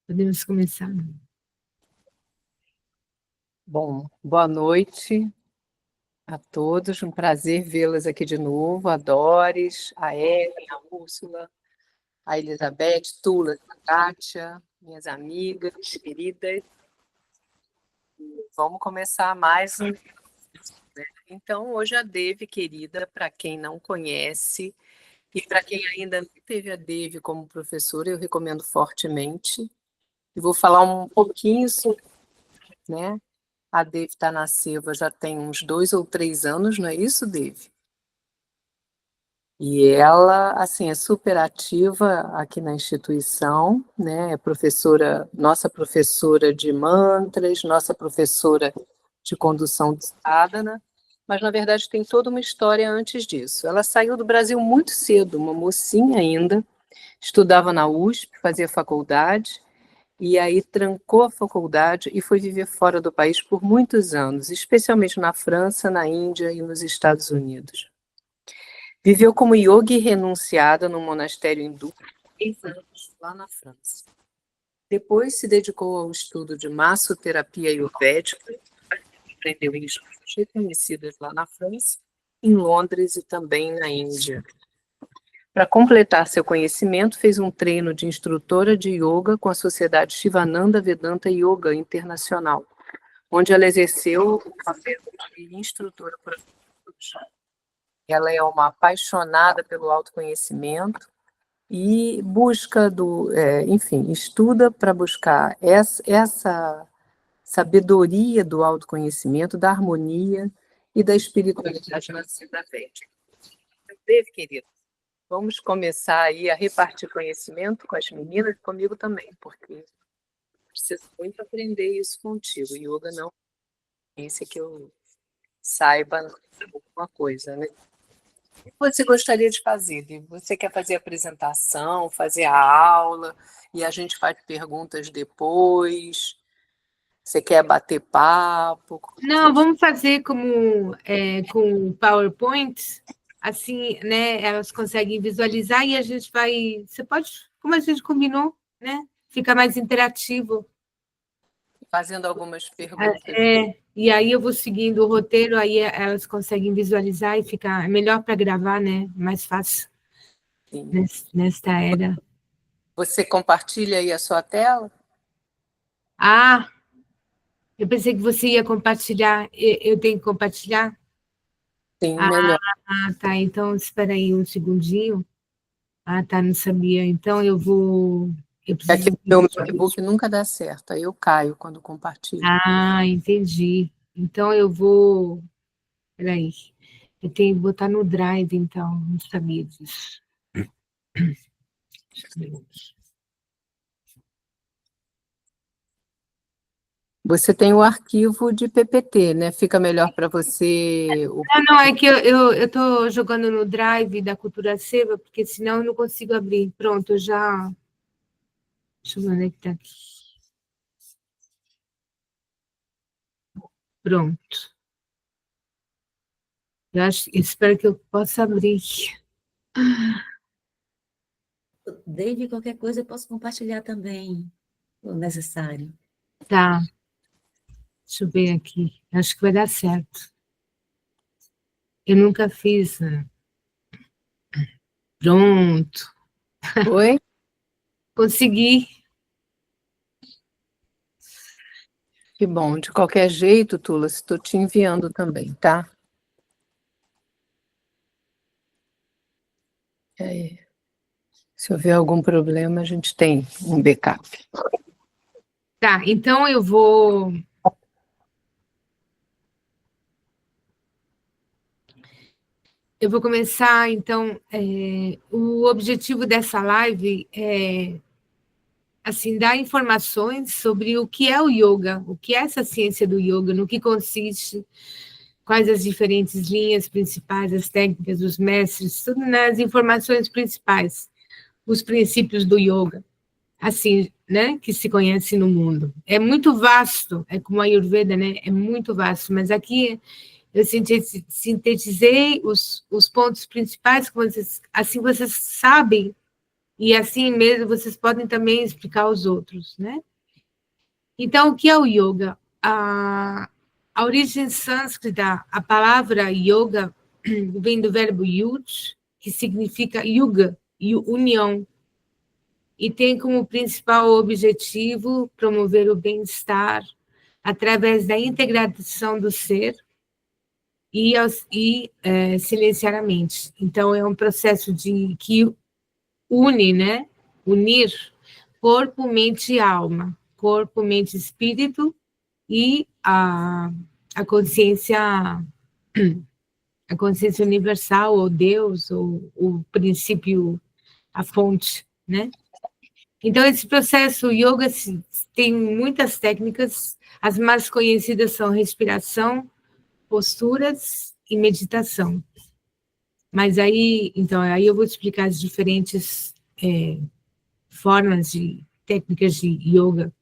Podemos começar. Bom, boa noite a todos. Um prazer vê-las aqui de novo. A Doris, a Ellen, a Úrsula, a Elizabeth, Tula, a Kátia, minhas amigas queridas. Vamos começar mais um. Então, hoje a Dave, querida, para quem não conhece, e para quem ainda não teve a Dave como professora, eu recomendo fortemente. E vou falar um pouquinho sobre, né? A Dave está na Seva já tem uns 2 ou 3 anos, não é isso, Dave? E ela, assim, é super ativa aqui na instituição, né? É professora, nossa professora de mantras, nossa professora de condução de sadhana, mas na verdade tem toda uma história antes disso. Ela saiu do Brasil muito cedo, uma mocinha ainda, estudava na USP, fazia faculdade, e aí trancou a faculdade e foi viver fora do país por muitos anos, especialmente na França, na Índia e nos Estados Unidos. Viveu como yogi renunciada no monastério hindu por 3 anos, lá na França. Depois se dedicou ao estudo de massoterapia ayurvédica, aprendeu em escolas reconhecidas lá na França, em Londres e também na Índia. Para completar seu conhecimento, fez um treino de instrutora de yoga com a Sociedade Shivananda Vedanta Yoga Internacional, onde ela exerceu o papel de instrutora por anos. Ela é uma apaixonada pelo autoconhecimento e busca enfim, estuda para buscar essa sabedoria do autoconhecimento, da harmonia e da espiritualidade na sociedade védica. Dave, querido, vamos começar aí a repartir conhecimento com as meninas e comigo também, porque preciso muito aprender isso contigo. Yoga não é esse que eu saiba alguma coisa, né? O que você gostaria de fazer? Você quer fazer a apresentação, fazer a aula, e a gente faz perguntas depois? Você quer bater papo? Não, vamos fazer como com o PowerPoint, assim, né? Elas conseguem visualizar e a gente vai. Você pode, como a gente combinou, né? Fica mais interativo. Fazendo algumas perguntas. E aí eu vou seguindo o roteiro, aí elas conseguem visualizar e fica melhor para gravar, né? Mais fácil. Sim. Nesta era. Você compartilha aí a sua tela? Ah, eu pensei que você ia compartilhar. Eu tenho que compartilhar? Sim, melhor. Tá. Então, espera aí um segundinho. Tá, não sabia. Então, eu vou... Eu É que preciso... meu notebook nunca dá certo, aí eu caio quando compartilho. Entendi. Então, eu vou... Espera aí. Eu tenho que botar no Drive, então. Não sabia disso. Você tem o arquivo de PPT, né? Fica melhor para você... Não, é que eu estou jogando no Drive da Cultura Seva, porque senão eu não consigo abrir. Pronto, eu já... Deixa eu ver onde é que está aqui. Pronto. Espero que eu possa abrir. Desde qualquer coisa eu posso compartilhar também, o necessário. Tá. Deixa eu ver aqui. Acho que vai dar certo. Eu nunca fiz. Pronto. Oi? Consegui. Que bom. De qualquer jeito, Tula, estou te enviando também, tá? Se houver algum problema, a gente tem um backup. Tá, então eu vou... Eu vou começar, então, o objetivo dessa live é, assim, dar informações sobre o que é o yoga, o que é essa ciência do yoga, no que consiste, quais as diferentes linhas principais, as técnicas, os mestres, tudo nas informações principais, os princípios do yoga, assim, né, que se conhece no mundo. É muito vasto, é como a Ayurveda, né, é muito vasto, mas aqui eu sintetizei os pontos principais, assim vocês sabem E assim mesmo vocês podem também explicar aos outros, né? Então, o que é o yoga? A origem sânscrita, a palavra yoga vem do verbo yud, que significa yuga, união, e tem como principal objetivo promover o bem-estar através da integração do ser e silenciar a mente. Então, é um processo que une, né? Unir corpo, mente e alma, corpo, mente e espírito, e a consciência, a consciência universal, ou Deus, ou o princípio, a fonte, né? Então, esse processo yoga tem muitas técnicas, as mais conhecidas são respiração, posturas e meditação. Mas aí, então, aí eu vou explicar as diferentes formas de técnicas de yoga.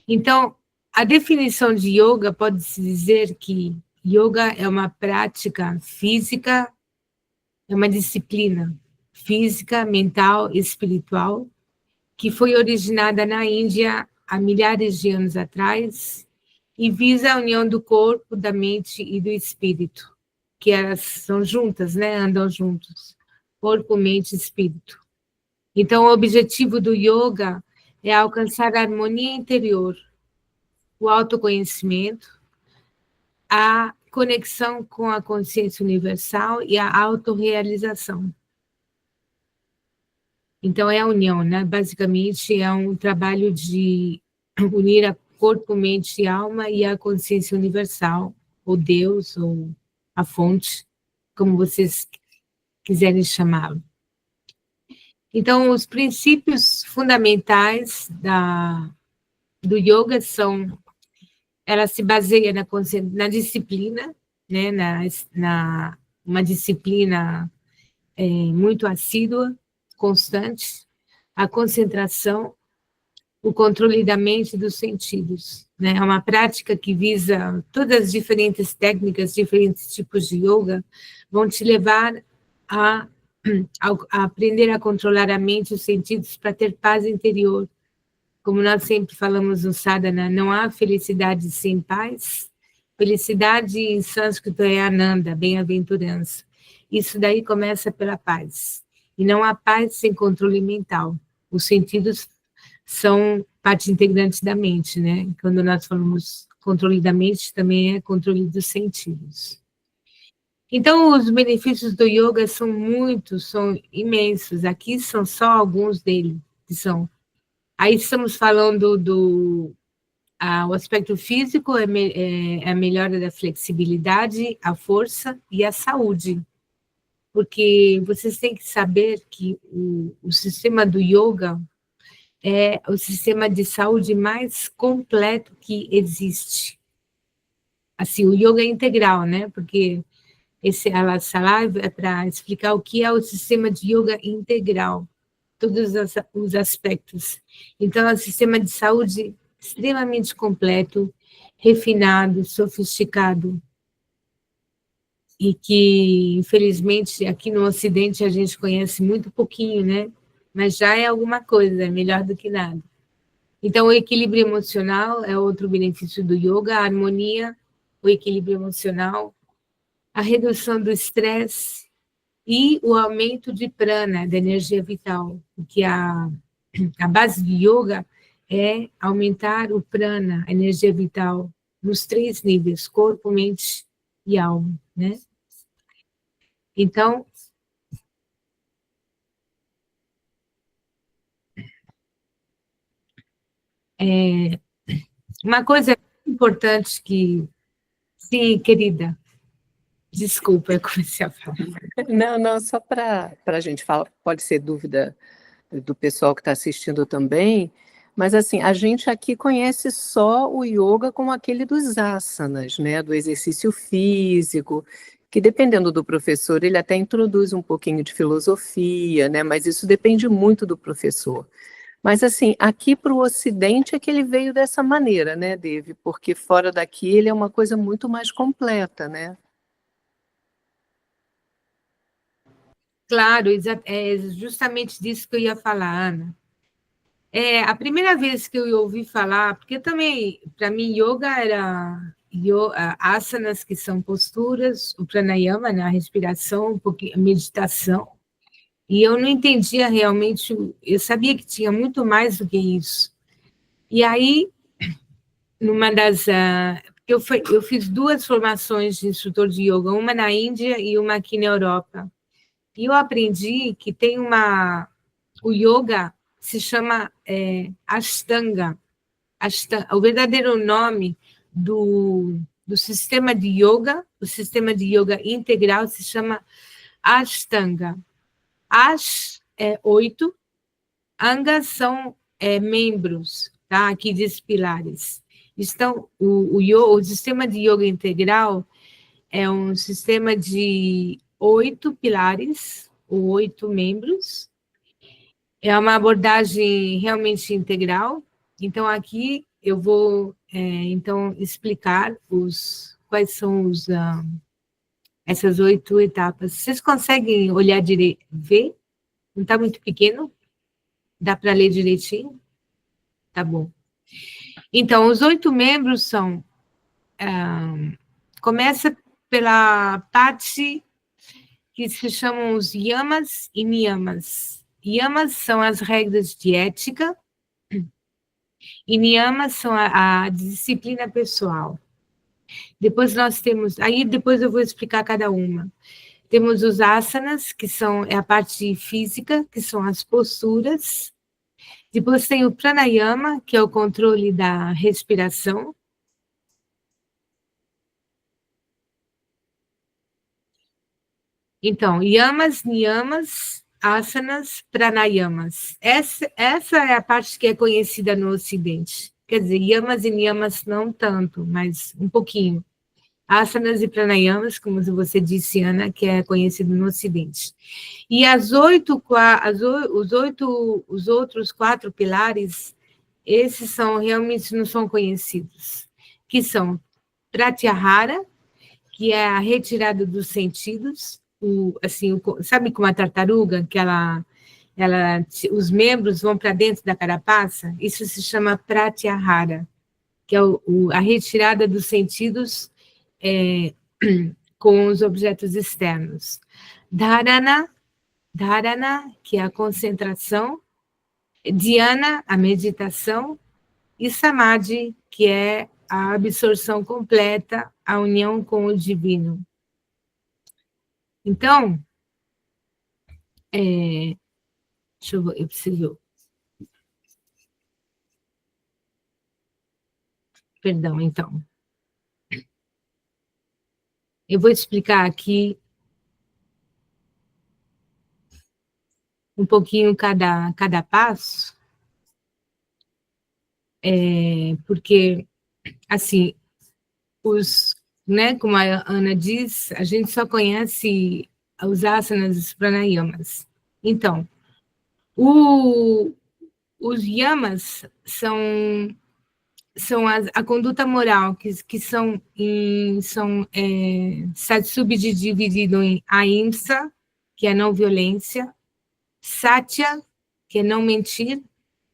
Então, a definição de yoga pode-se dizer que yoga é uma prática física, é uma disciplina física, mental e espiritual que foi originada na Índia há milhares de anos atrás e visa a união do corpo, da mente e do espírito, que elas são juntas, né? Andam juntos, corpo, mente e espírito. Então, o objetivo do yoga é alcançar a harmonia interior, o autoconhecimento, a conexão com a consciência universal e a autorrealização. Então, é a união, né? Basicamente, é um trabalho de unir a corpo, mente e alma e a consciência universal, ou Deus, ou a fonte, como vocês quiserem chamá-lo. Então, os princípios fundamentais do yoga são, ela se baseia na disciplina, né? Uma disciplina muito assídua, constante, a concentração, o controle da mente e dos sentidos, né? É uma prática que visa todas as diferentes técnicas, diferentes tipos de yoga, vão te levar a aprender a controlar a mente e os sentidos para ter paz interior. Como nós sempre falamos no sadhana, não há felicidade sem paz. Felicidade em sânscrito é ananda, bem-aventurança. Isso daí começa pela paz. E não há paz sem controle mental. Os sentidos são parte integrante da mente, né? Quando nós falamos controle da mente, também é controle dos sentidos. Então, os benefícios do yoga são muitos, são imensos. Aqui são só alguns deles, que são. Aí estamos falando o aspecto físico, é a melhora da flexibilidade, a força e a saúde. Porque vocês têm que saber que o sistema do yoga é o sistema de saúde mais completo que existe. Assim, o yoga é integral, né? Porque essa live é para explicar o que é o sistema de yoga integral, todos os aspectos. Então, é um sistema de saúde extremamente completo, refinado, sofisticado, e que, infelizmente, aqui no Ocidente a gente conhece muito pouquinho, né? Mas já é alguma coisa, é melhor do que nada. Então, o equilíbrio emocional é outro benefício do yoga, a harmonia, o equilíbrio emocional, a redução do estresse e o aumento de prana, da energia vital, porque a base do yoga é aumentar o prana, a energia vital, nos 3 níveis, corpo, mente e alma, né? Então, uma coisa importante que... Sim, querida, desculpa, eu comecei a falar. Não, não, só para a gente falar, pode ser dúvida do pessoal que está assistindo também, mas assim, a gente aqui conhece só o yoga como aquele dos asanas, né, do exercício físico, que dependendo do professor, ele até introduz um pouquinho de filosofia, né, mas isso depende muito do professor. Mas assim, aqui para o Ocidente é que ele veio dessa maneira, né, Dave? Porque fora daqui ele é uma coisa muito mais completa, né? Claro, é justamente disso que eu ia falar, Ana. A primeira vez que eu ouvi falar, porque também, para mim, yoga era asanas, que são posturas, o pranayama, né, a respiração, um pouquinho, a meditação, e eu não entendia realmente, eu sabia que tinha muito mais do que isso. E aí, numa das... eu fiz 2 formações de instrutor de yoga, uma na Índia e uma aqui na Europa. E eu aprendi que tem o yoga se chama Ashtanga. O verdadeiro nome do sistema de yoga, o sistema de yoga integral, se chama Ashtanga. Ash é 8, Anga são membros, tá? Aqui diz pilares. Então, o sistema de yoga integral é um sistema de 8 pilares, ou 8 membros. É uma abordagem realmente integral. Então, aqui eu vou, então, explicar quais são essas 8 etapas. Vocês conseguem olhar direito, ver? Não está muito pequeno? Dá para ler direitinho? Tá bom. Então, os 8 membros são... começa pela parte que se chamam os yamas e niyamas. Yamas são as regras de ética, e niyamas são a disciplina pessoal. Depois nós temos... Aí depois eu vou explicar cada uma. Temos os asanas, que são a parte física, que são as posturas. Depois tem o pranayama, que é o controle da respiração. Então, yamas, niyamas, asanas, pranayamas. Essa é a parte que é conhecida no Ocidente. Quer dizer, yamas e niyamas não tanto, mas um pouquinho. Asanas e pranayamas, como você disse, Ana, que é conhecido no Ocidente. E os outros 4 pilares, esses realmente não são conhecidos, que são pratyahara, que é a retirada dos sentidos, sabe como a tartaruga, que os membros vão para dentro da carapaça? Isso se chama pratyahara, que é a retirada dos sentidos com os objetos externos. Dharana, que é a concentração. Dhyana, a meditação. E Samadhi, que é a absorção completa, a união com o divino. Então, deixa eu ver, eu preciso... Perdão, então. Eu vou explicar aqui um pouquinho cada passo, porque, assim, como a Ana diz, a gente só conhece os asanas e os pranayamas. Então, os yamas são a conduta moral, que são subdividido em ahimsa, que é não violência, satya, que é não mentir,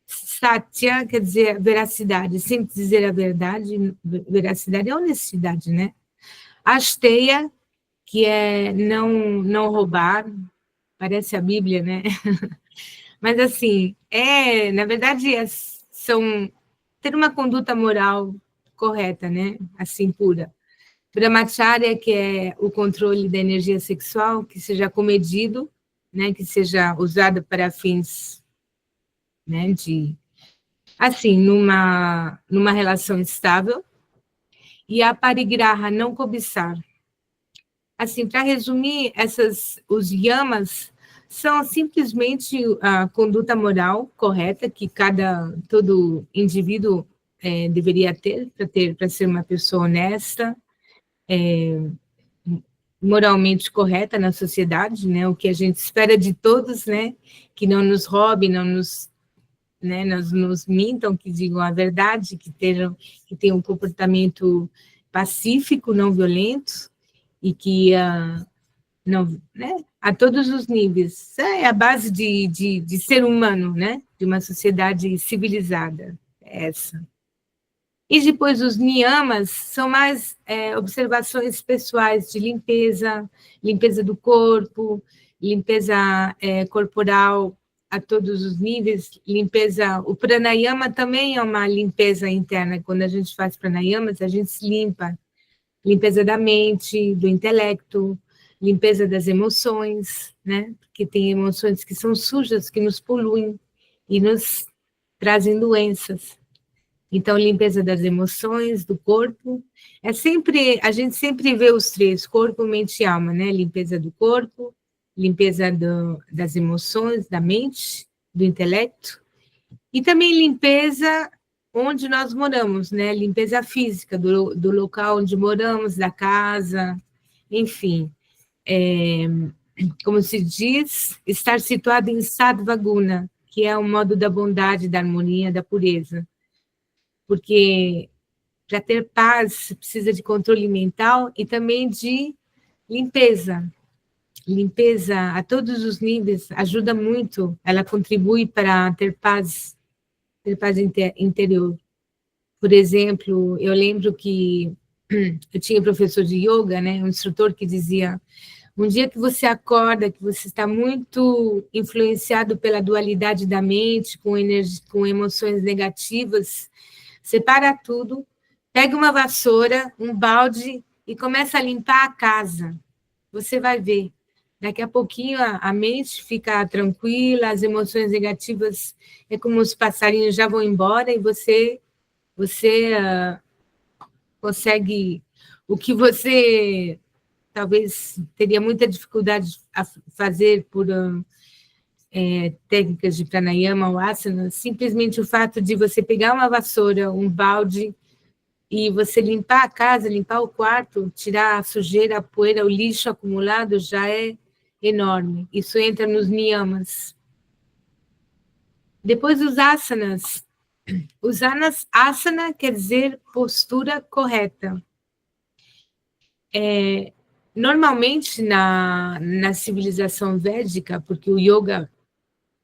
satya quer dizer veracidade, sempre dizer a verdade, veracidade é honestidade, né? Asteya, que é não roubar, parece a Bíblia, né? Mas, assim, na verdade, ter uma conduta moral correta, né? Assim, pura. Brahmacharya, que é o controle da energia sexual, que seja comedido, né? Que seja usado para fins, né? Assim, numa relação estável. E a parigraha, não cobiçar. Assim, para resumir, os yamas são simplesmente a conduta moral correta que todo indivíduo deveria ter para ser uma pessoa honesta, moralmente correta na sociedade, né? O que a gente espera de todos, né? Que não nos roubem, não nos mintam, que digam a verdade, que tenham um comportamento pacífico, não violento, e que não, né? A todos os níveis. Isso é a base de ser humano, né? De uma sociedade civilizada, essa. E depois os niyamas são mais observações pessoais de limpeza, limpeza do corpo, limpeza corporal a todos os níveis, limpeza... O pranayama também é uma limpeza interna. Quando a gente faz pranayamas, a gente se limpa. Limpeza da mente, do intelecto, limpeza das emoções, né? Porque tem emoções que são sujas, que nos poluem e nos trazem doenças. Então, limpeza das emoções, do corpo. A gente sempre vê os três, corpo, mente e alma, né? Limpeza do corpo, limpeza das emoções, da mente, do intelecto, e também limpeza onde nós moramos, né? Limpeza física do local onde moramos, da casa, enfim. Como se diz, estar situado em Sattva Guna, que é o modo da bondade, da harmonia, da pureza. Porque para ter paz precisa de controle mental e também de limpeza. Limpeza a todos os níveis ajuda muito, ela contribui para ter paz interior. Por exemplo, eu lembro que eu tinha um professor de yoga, né, um instrutor que dizia: um dia que você acorda, que você está muito influenciado pela dualidade da mente, com emoções negativas, separa tudo, pega uma vassoura, um balde e começa a limpar a casa. Você vai ver. Daqui a pouquinho a mente fica tranquila, as emoções negativas é como os passarinhos já vão embora e você consegue o que você talvez teria muita dificuldade a fazer por técnicas de pranayama ou asana, simplesmente o fato de você pegar uma vassoura, um balde, e você limpar a casa, limpar o quarto, tirar a sujeira, a poeira, o lixo acumulado, já é enorme. Isso entra nos niyamas. Depois os asanas. Asana quer dizer postura correta. Normalmente, na civilização védica, porque o yoga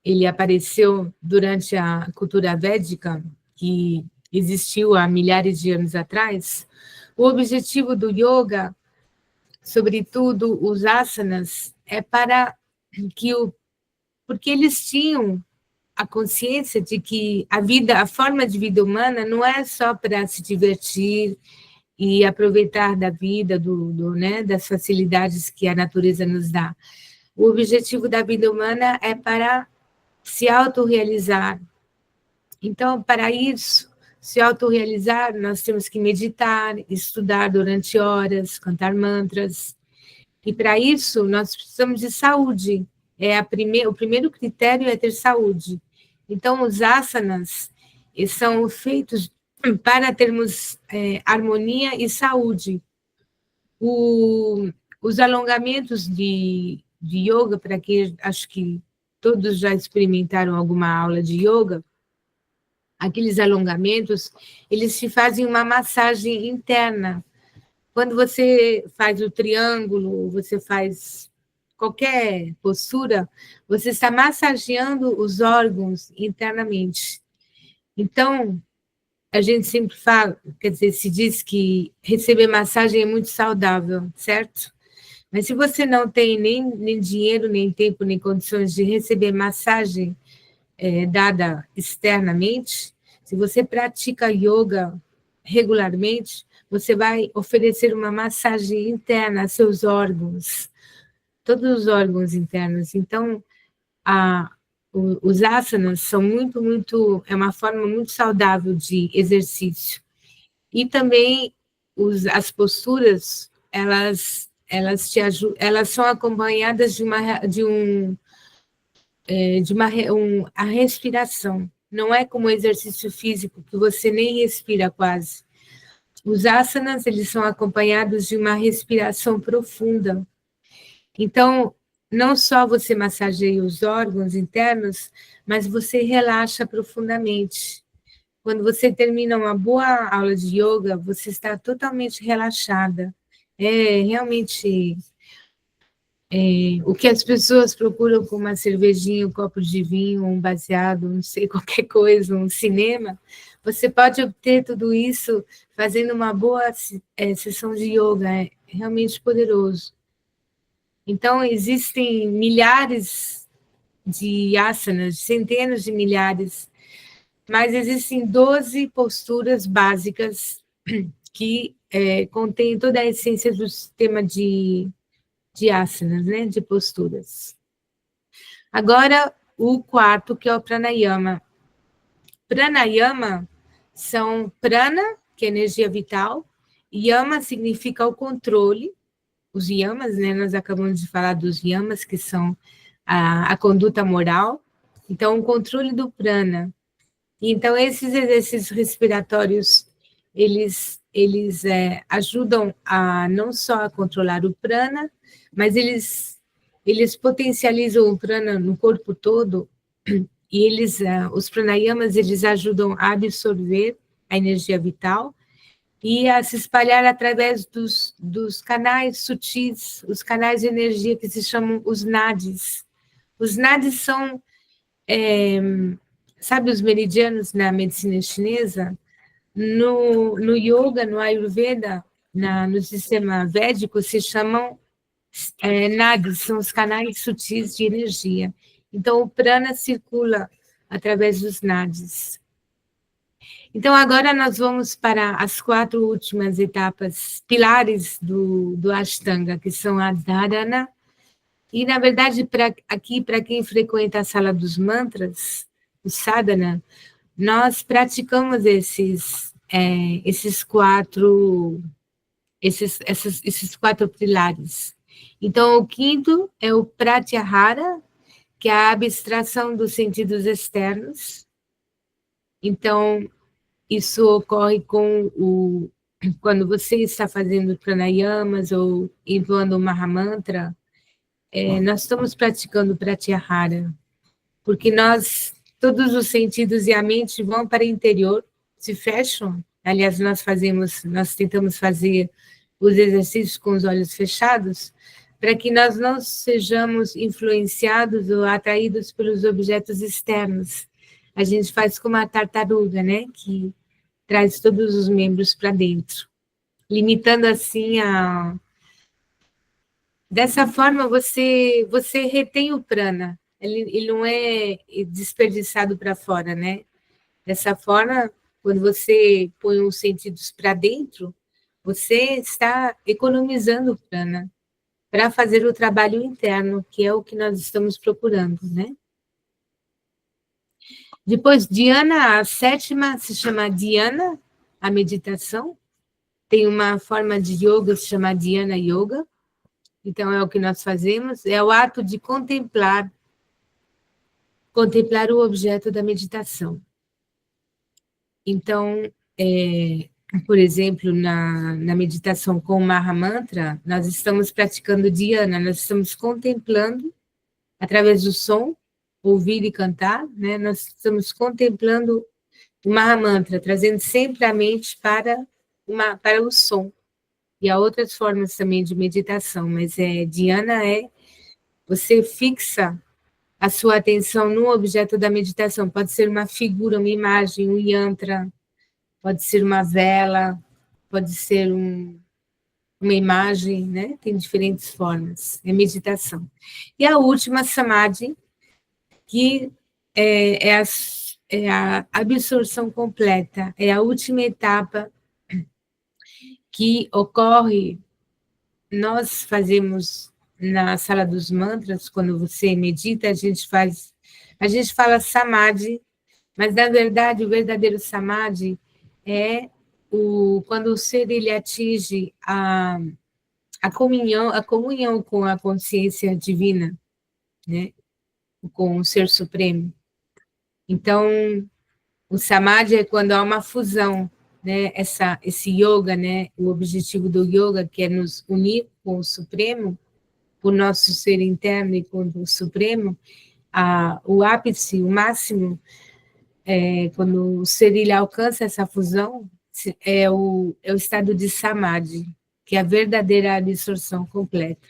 ele apareceu durante a cultura védica, que existiu há milhares de anos atrás, o objetivo do yoga, sobretudo os asanas, é para que porque eles tinham a consciência de que a forma de vida humana não é só para se divertir e aproveitar da vida, né, das facilidades que a natureza nos dá. O objetivo da vida humana é para se autorrealizar. Então, para isso, se autorrealizar, nós temos que meditar, estudar durante horas, cantar mantras. E para isso, nós precisamos de saúde. O primeiro critério é ter saúde. Então, os asanas são feitos para termos harmonia e saúde. Os alongamentos de yoga, para quem acho que todos já experimentaram alguma aula de yoga, aqueles alongamentos, eles te fazem uma massagem interna. Quando você faz o triângulo, você faz qualquer postura, você está massageando os órgãos internamente. Então, a gente sempre fala, quer dizer, se diz que receber massagem é muito saudável, certo? Mas se você não tem nem dinheiro, nem tempo, nem condições de receber massagem dada externamente, se você pratica yoga regularmente, você vai oferecer uma massagem interna a seus órgãos, todos os órgãos internos. Então, os asanas são é uma forma muito saudável de exercício. E também as posturas, elas são acompanhadas a respiração. Não é como exercício físico, que você nem respira quase. Os asanas, eles são acompanhados de uma respiração profunda. Então, não só você massageia os órgãos internos, mas você relaxa profundamente. Quando você termina uma boa aula de yoga, você está totalmente relaxada. É realmente O que as pessoas procuram com uma cervejinha, um copo de vinho, um baseado, não sei, qualquer coisa, um cinema, você pode obter tudo isso fazendo uma boa sessão de yoga, é realmente poderoso. Então, existem milhares de asanas, centenas de milhares, mas existem 12 posturas básicas que contêm toda a essência do sistema de asanas, né, de posturas. Agora, o quarto, que é o pranayama. Pranayama são prana, que é energia vital, yama significa o controle, os yamas, né, nós acabamos de falar dos yamas, que são a conduta moral, então o controle do prana. Então, esses exercícios respiratórios, eles ajudam a não só a controlar o prana, mas eles potencializam o prana no corpo todo, e os pranayamas, eles ajudam a absorver a energia vital e a se espalhar através dos canais sutis, os canais de energia que se chamam os nadis. Os nadis são, sabe, os meridianos na medicina chinesa? No yoga, no Ayurveda, no sistema védico, se chamam nadis, são os canais sutis de energia. Então, o prana circula através dos nadis. Então, agora nós vamos para as 4 últimas etapas, pilares do Ashtanga, que são a dharana. E, na verdade, para quem frequenta a sala dos mantras, o sadhana, nós praticamos esses 4 pilares. Então, o quinto é o pratyahara, que é a abstração dos sentidos externos. Então, isso ocorre quando você está fazendo pranayamas ou entoando o Mahamantra, nós estamos praticando pratyahara, porque todos os sentidos e a mente vão para o interior, se fecham. Aliás, nós tentamos fazer os exercícios com os olhos fechados, para que nós não sejamos influenciados ou atraídos pelos objetos externos. A gente faz como a tartaruga, né, que traz todos os membros para dentro, limitando assim Dessa forma, você retém o prana, ele não é desperdiçado para fora, né? Dessa forma, quando você põe os sentidos para dentro, você está economizando o prana para fazer o trabalho interno, que é o que nós estamos procurando, né? Depois, dhyana, a 7ª se chama dhyana, a meditação. Tem uma forma de yoga que se chama dhyana yoga. Então, é o que nós fazemos, é o ato de contemplar o objeto da meditação. Então, por exemplo, na meditação com o Mahamantra, nós estamos praticando dhyana, nós estamos contemplando, através do som, ouvir e cantar, né? Nós estamos contemplando o Mahamantra, trazendo sempre a mente para o som. E há outras formas também de meditação, mas dhyana você fixa a sua atenção no objeto da meditação. Pode ser uma figura, uma imagem, um yantra, pode ser uma vela, pode ser uma imagem, né? Tem diferentes formas, é meditação. E a última, samadhi, que é a absorção completa, é a última etapa que ocorre, nós fazemos na sala dos mantras, quando você medita, a gente fala samadhi, mas na verdade o verdadeiro samadhi é quando o ser ele atinge a comunhão com a consciência divina, né? Com o ser supremo. Então, o samadhi é quando há uma fusão, né? Esse yoga, né? O objetivo do yoga, que é nos unir com o Supremo, o nosso ser interno e com o Supremo, o ápice, o máximo, quando o ser ele alcança essa fusão, é o estado de samadhi, que é a verdadeira absorção completa.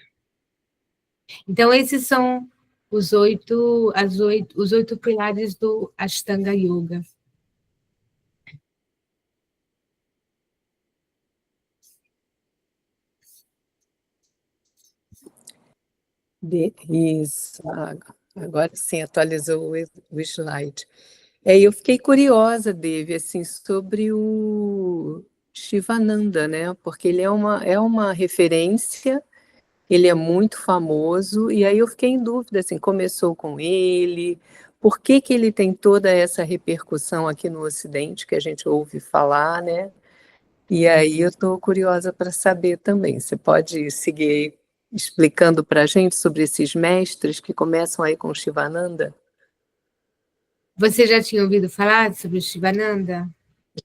Então, esses são os oito pilares do Ashtanga Yoga. Isso, agora sim, atualizou o slide. Eu fiquei curiosa, Devi, assim, sobre o Shivananda, né? Porque ele é uma referência, ele é muito famoso, e aí eu fiquei em dúvida, assim, começou com ele, por que que ele tem toda essa repercussão aqui no Ocidente, que a gente ouve falar, né? E aí eu estou curiosa para saber também. Você pode seguir aí explicando para a gente sobre esses mestres que começam aí com Shivananda? Você já tinha ouvido falar sobre o Shivananda?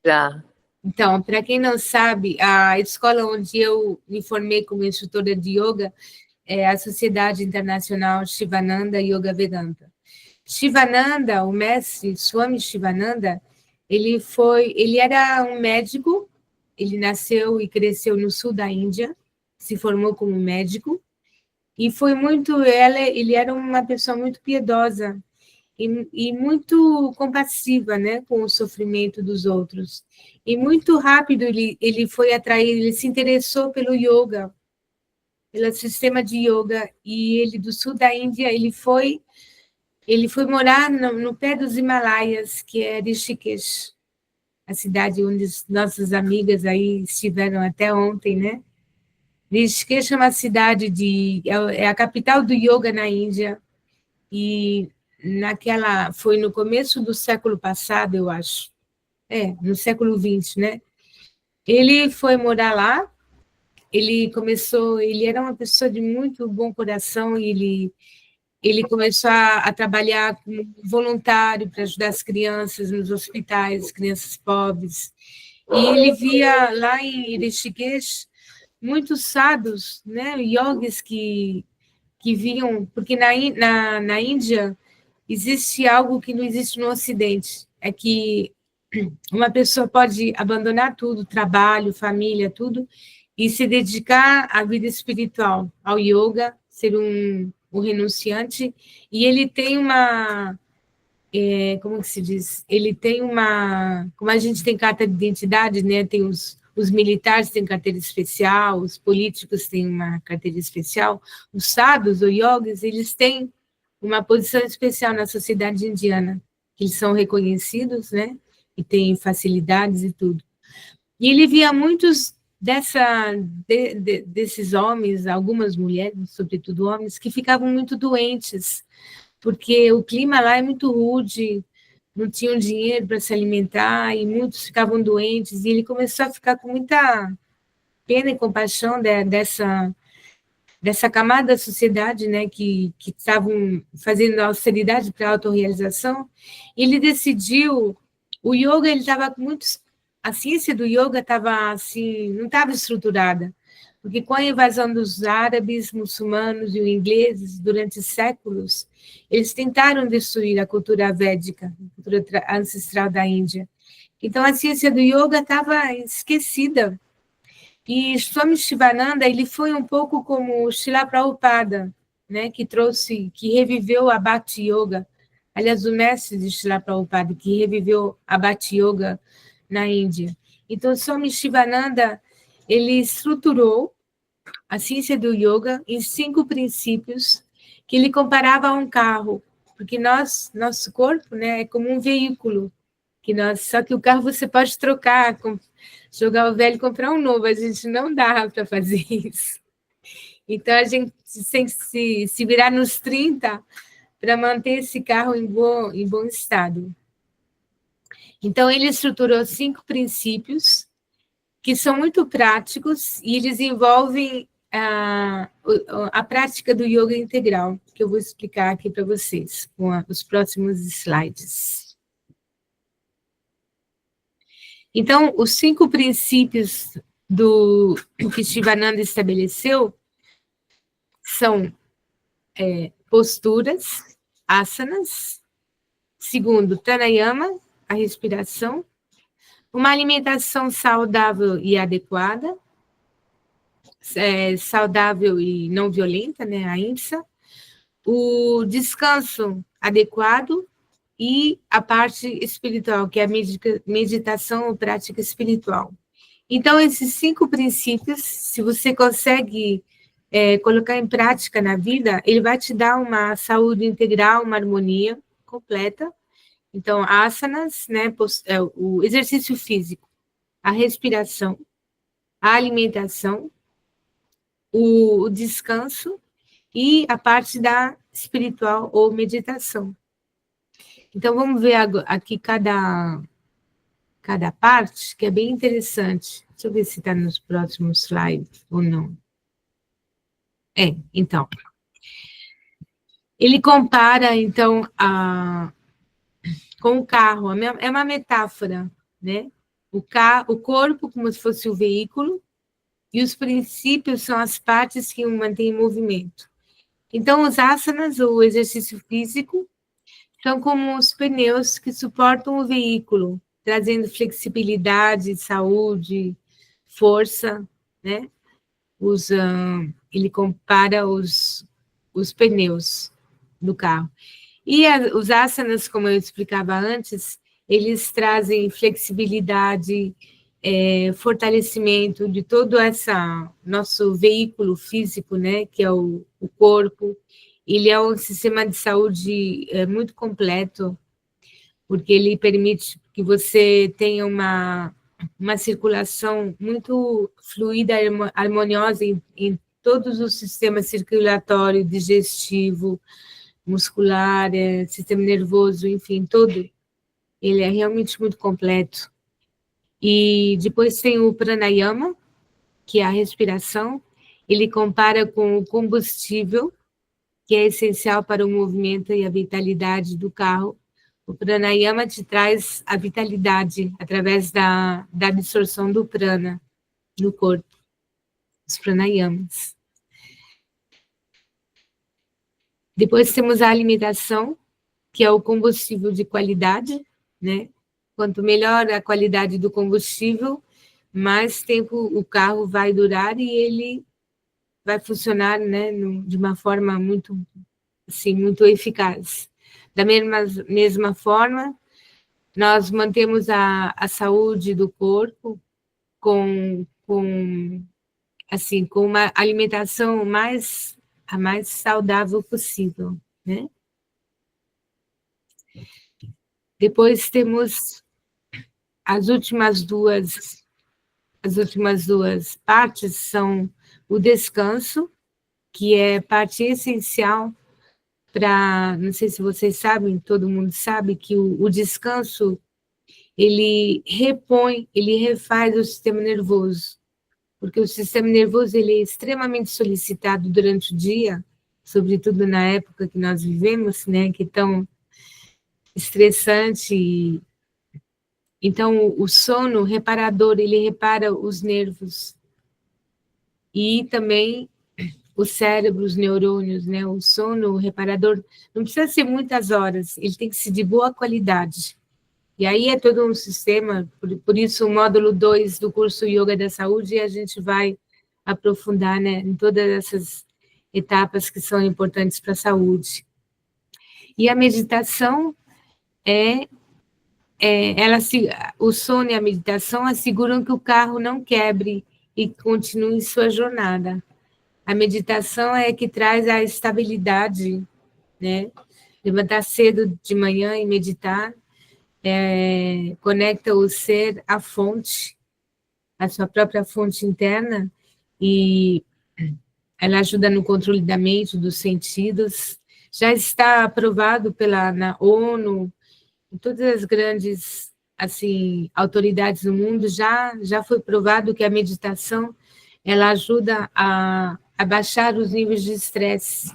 Já. Então, para quem não sabe, a escola onde eu me formei como instrutora de yoga é a Sociedade Internacional Shivananda Yoga Vedanta. Shivananda, o mestre Swami Shivananda, ele era um médico, ele nasceu e cresceu no sul da Índia, se formou como médico, e ele era uma pessoa muito piedosa e muito compassiva, né, com o sofrimento dos outros. E muito rápido ele foi atraído, ele se interessou pelo yoga, pelo sistema de yoga, e ele do sul da Índia, ele foi morar no pé dos Himalaias, que é Rishikesh, a cidade onde nossas amigas aí estiveram até ontem, né? Rishikesh é uma cidade é a capital do yoga na Índia, e foi no começo do século passado, eu acho, no século XX, né? Ele foi morar lá, ele era uma pessoa de muito bom coração, e ele começou a trabalhar como voluntário para ajudar as crianças nos hospitais, crianças pobres. E ele via lá em Rishikesh muitos sadhus, né, yogis que vinham, porque na Índia existe algo que não existe no Ocidente, é que uma pessoa pode abandonar tudo, trabalho, família, tudo, e se dedicar à vida espiritual, ao yoga, ser um renunciante, e ele tem como que se diz? Ele tem como a gente tem carta de identidade, né? Tem os militares têm carteira especial, os políticos têm uma carteira especial, os sadhus ou yogis, eles têm uma posição especial na sociedade indiana, eles são reconhecidos, né? E têm facilidades e tudo. E ele via muitos desses homens, algumas mulheres, sobretudo homens, que ficavam muito doentes, porque o clima lá é muito rude, não tinham dinheiro para se alimentar, e muitos ficavam doentes, e ele começou a ficar com muita pena e compaixão dessa camada da sociedade, né, que estavam fazendo austeridade para a autorrealização. Ele decidiu, o yoga, ele estava com muitos, a ciência do yoga estava assim, não estava estruturada, porque com a invasão dos árabes, muçulmanos e os ingleses durante séculos, eles tentaram destruir a cultura védica, a cultura ancestral da Índia. Então a ciência do yoga estava esquecida. E Swami Shivananda, ele foi um pouco como Srila Prabhupada, né, que reviveu a Bhakti Yoga. Aliás, o mestre de Srila Prabhupada, que reviveu a Bhakti Yoga na Índia. Então, Swami Shivananda, ele estruturou a ciência do yoga em 5 princípios que ele comparava a um carro, porque nosso corpo, né, é como um veículo, só que o carro você pode trocar, jogar o velho e comprar um novo, a gente não dá para fazer isso. Então, a gente tem que se virar nos 30 para manter esse carro em bom estado. Então, ele estruturou 5 princípios que são muito práticos e eles envolvem a prática do yoga integral, que eu vou explicar aqui para vocês com os próximos slides. Então, os 5 princípios que Shivananda estabeleceu são posturas, asanas, segundo, pranayama, a respiração, uma alimentação saudável e adequada, saudável e não violenta, né, a ahimsa, o descanso adequado e a parte espiritual, que é a meditação ou prática espiritual. Então, esses 5 princípios, se você consegue colocar em prática na vida, ele vai te dar uma saúde integral, uma harmonia completa. Então, asanas, né, o exercício físico, a respiração, a alimentação, o descanso e a parte da espiritual ou meditação. Então, vamos ver aqui cada parte, que é bem interessante. Deixa eu ver se está nos próximos slides ou não. Então. Ele compara, então, com o carro. É uma metáfora, né? O corpo como se fosse o veículo, e os princípios são as partes que o mantêm em movimento. Então, os asanas, ou o exercício físico, são como os pneus que suportam o veículo, trazendo flexibilidade, saúde, força, né? Ele compara os pneus do carro. E os asanas, como eu explicava antes, eles trazem flexibilidade, fortalecimento de todo esse nosso veículo físico, né, que é o corpo. Ele é um sistema de saúde muito completo, porque ele permite que você tenha uma circulação muito fluida, harmoniosa em todos os sistemas circulatório, digestivo, muscular, sistema nervoso, enfim, todo. Ele é realmente muito completo. E depois tem o pranayama, que é a respiração. Ele compara com o combustível, que é essencial para o movimento e a vitalidade do carro. O pranayama te traz a vitalidade através da absorção do prana no corpo, os pranayamas. Depois temos a alimentação, que é o combustível de qualidade, né? Quanto melhor a qualidade do combustível, mais tempo o carro vai durar e ele vai funcionar, né, de uma forma muito, assim, muito eficaz. Da mesma forma, nós mantemos a saúde do corpo com uma alimentação a mais saudável possível, né? Depois temos as últimas duas partes, são o descanso, que é parte essencial para, não sei se vocês sabem, todo mundo sabe que o descanso, ele repõe, ele refaz o sistema nervoso, porque o sistema nervoso ele é extremamente solicitado durante o dia, sobretudo na época que nós vivemos, né, que é tão estressante. Então, o sono reparador, ele repara os nervos e também o cérebro, os neurônios, né? O sono reparador não precisa ser muitas horas, ele tem que ser de boa qualidade. E aí é todo um sistema, por isso o módulo 2 do curso Yoga da Saúde, a gente vai aprofundar, né, em todas essas etapas que são importantes para a saúde. E a meditação o sono e a meditação asseguram que o carro não quebre e continue sua jornada. A meditação é que traz a estabilidade, né? Levantar cedo de manhã e meditar conecta o ser à fonte, à sua própria fonte interna, e ela ajuda no controle da mente, dos sentidos. Já está aprovado na ONU, em todas as grandes assim autoridades do mundo, já foi provado que a meditação ela ajuda a baixar os níveis de estresse.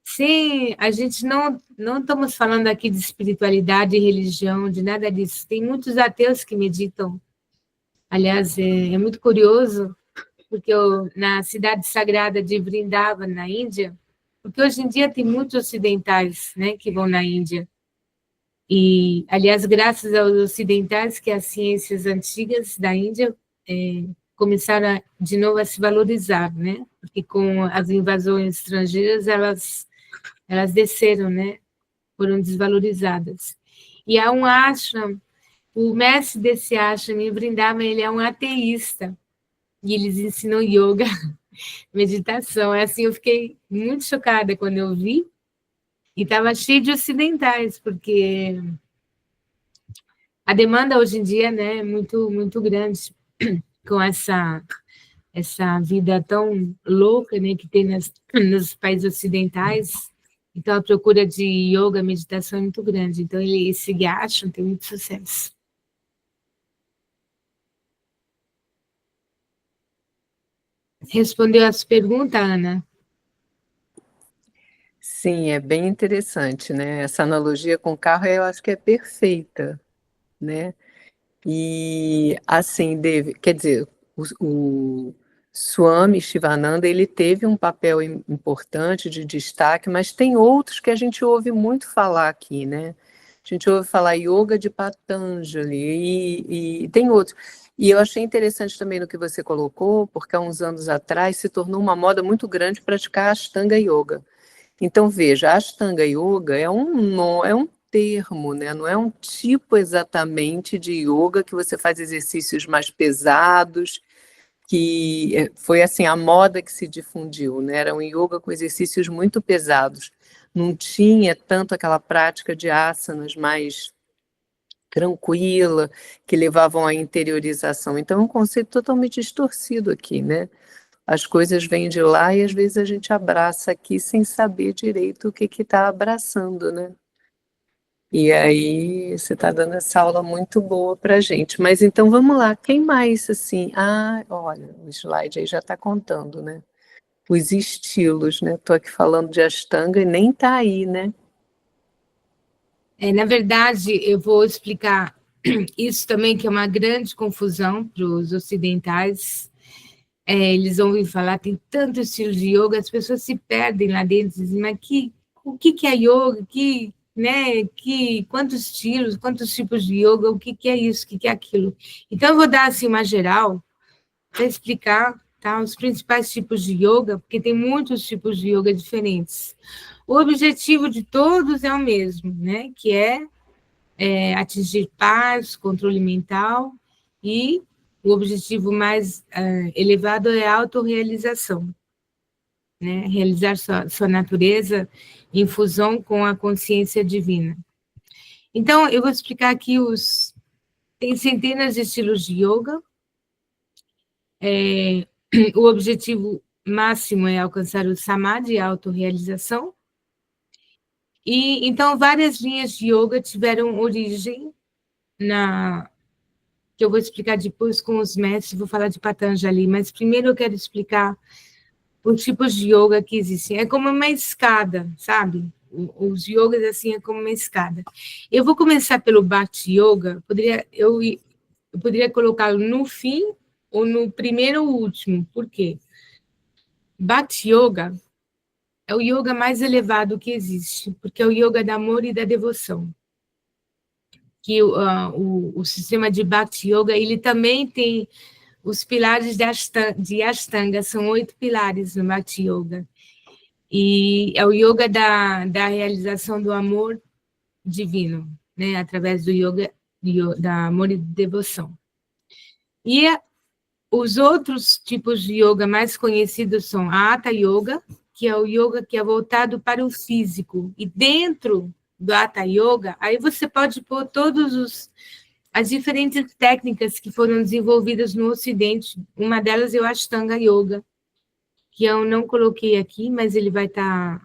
Sim, a gente não estamos falando aqui de espiritualidade e religião, de nada disso. Tem muitos ateus que meditam. Aliás, é muito curioso, porque na cidade sagrada de Vrindavan, na Índia, porque hoje em dia tem muitos ocidentais, né, que vão na Índia. E, aliás, graças aos ocidentais, que as ciências antigas da Índia começaram de novo a se valorizar, né? Porque com as invasões estrangeiras, elas elas desceram, né? Foram desvalorizadas. E há um ashram, o mestre desse ashram, em Vrindavan, ele é um ateísta, e eles ensinam yoga, meditação. É assim, eu fiquei muito chocada quando eu vi, e estava cheio de ocidentais, porque a demanda hoje em dia, né, é muito grande com essa vida tão louca, né, que tem nos países ocidentais. Então, a procura de yoga, meditação é muito grande. Então, esse Ashram tem muito sucesso. Respondeu as perguntas, Ana? Sim, é bem interessante, né? Essa analogia com o carro eu acho que é perfeita, né? E assim, quer dizer, o Swami Shivananda, ele teve um papel importante de destaque, mas tem outros que a gente ouve muito falar aqui, né? A gente ouve falar yoga de Patanjali e tem outros. E eu achei interessante também no que você colocou, porque há uns anos atrás se tornou uma moda muito grande praticar Ashtanga Yoga. Então, veja, a Ashtanga Yoga é um termo, né? Não é um tipo exatamente de yoga que você faz exercícios mais pesados, que foi assim a moda que se difundiu, né? Era um yoga com exercícios muito pesados. Não tinha tanto aquela prática de asanas mais tranquila, que levavam à interiorização. Então, é um conceito totalmente distorcido aqui, né? As coisas vêm de lá e às vezes a gente abraça aqui sem saber direito o que está abraçando, né? E aí você está dando essa aula muito boa para a gente. Mas então vamos lá, quem mais assim? Ah, olha, o slide aí já está contando, né? Os estilos, né? Estou aqui falando de Ashtanga e nem está aí, né? Na verdade, eu vou explicar isso também, que é uma grande confusão para os ocidentais. Eles ouvem falar, tem tanto estilo de yoga, as pessoas se perdem lá dentro, dizem, mas o que é yoga? Quantos estilos, quantos tipos de yoga, o que é isso, o que é aquilo? Então, eu vou dar assim uma geral para explicar, tá, os principais tipos de yoga, porque tem muitos tipos de yoga diferentes. O objetivo de todos é o mesmo, né? Que é atingir paz, controle mental, e o objetivo mais elevado é a autorrealização, né? Realizar sua natureza em fusão com a consciência divina. Então, eu vou explicar aqui tem centenas de estilos de yoga. O objetivo máximo é alcançar o samadhi, a autorrealização. E então várias linhas de yoga tiveram origem que eu vou explicar depois com os mestres, vou falar de Patanjali, mas primeiro eu quero explicar os tipos de yoga que existem. É como uma escada, sabe? Os yogas, assim, é como uma escada. Eu vou começar pelo Bhakti Yoga, eu poderia colocá-lo no fim ou no primeiro ou último. Por quê? Bhakti Yoga é o yoga mais elevado que existe, porque é o yoga do amor e da devoção. Que o sistema de Bhakti Yoga, ele também tem os pilares de Ashtanga, são 8 pilares no Bhakti Yoga. E é o yoga da realização do amor divino, né, através do yoga da amor e devoção. E os outros tipos de yoga mais conhecidos são a Hatha Yoga, que é o yoga que é voltado para o físico. E dentro do Hatha Yoga, aí você pode pôr as diferentes técnicas que foram desenvolvidas no Ocidente. Uma delas é o Ashtanga Yoga, que eu não coloquei aqui, mas ele vai estar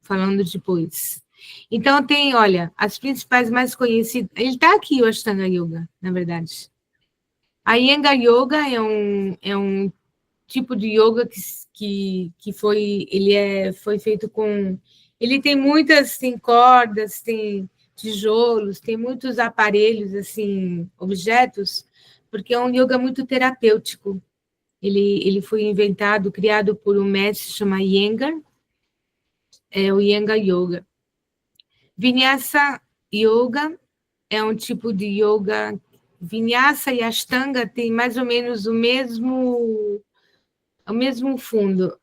falando depois. Então, olha, as principais mais conhecidas. Ele está aqui, o Ashtanga Yoga, na verdade. A Iyengar Yoga é um tipo de yoga que foi feito com. Ele tem tem cordas, tem tijolos, tem muitos aparelhos, assim, objetos, porque é um yoga muito terapêutico. Ele foi criado por um mestre chamado Iyengar, o Iyengar Yoga. Vinyasa Yoga é um tipo de yoga. Vinyasa e Ashtanga têm mais ou menos o mesmo fundo.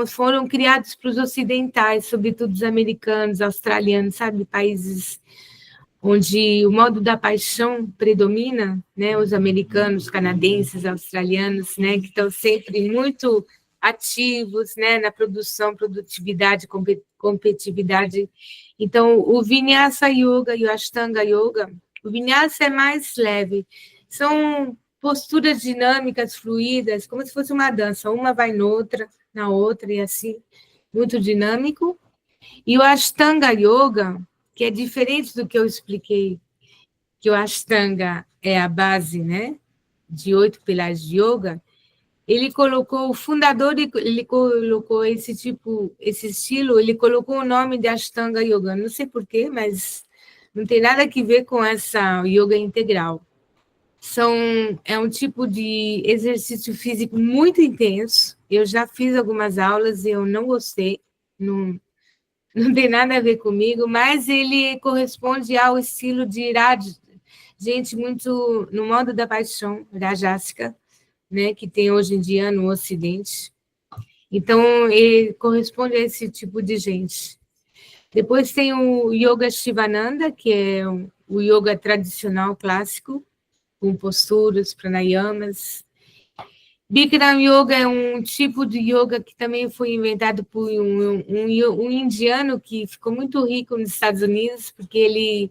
Foram criados para os ocidentais, sobretudo os americanos, australianos, sabe? Países onde o modo da paixão predomina, né? Os americanos, canadenses, australianos, né? Que estão sempre muito ativos, né? Na produção, produtividade, competitividade. Então, o Vinyasa Yoga e o Ashtanga Yoga, o Vinyasa é mais leve. São posturas dinâmicas, fluídas, como se fosse uma dança. Uma vai na outra, e assim, muito dinâmico. E o Ashtanga Yoga, que é diferente do que eu expliquei, que o Ashtanga é a base, né, de 8 pilares de yoga, ele colocou, o fundador, ele colocou esse estilo, ele colocou o nome de Ashtanga Yoga. Não sei porquê, mas não tem nada a ver com essa yoga integral. É um tipo de exercício físico muito intenso. Eu já fiz algumas aulas e eu não gostei, não tem nada a ver comigo, mas ele corresponde ao estilo de gente muito no modo da paixão, Rajásika, né, que tem hoje em dia no Ocidente. Então, ele corresponde a esse tipo de gente. Depois tem o Yoga Shivananda, que é o yoga tradicional clássico, com posturas, pranayamas. Bikram Yoga é um tipo de yoga que também foi inventado por um indiano que ficou muito rico nos Estados Unidos, porque ele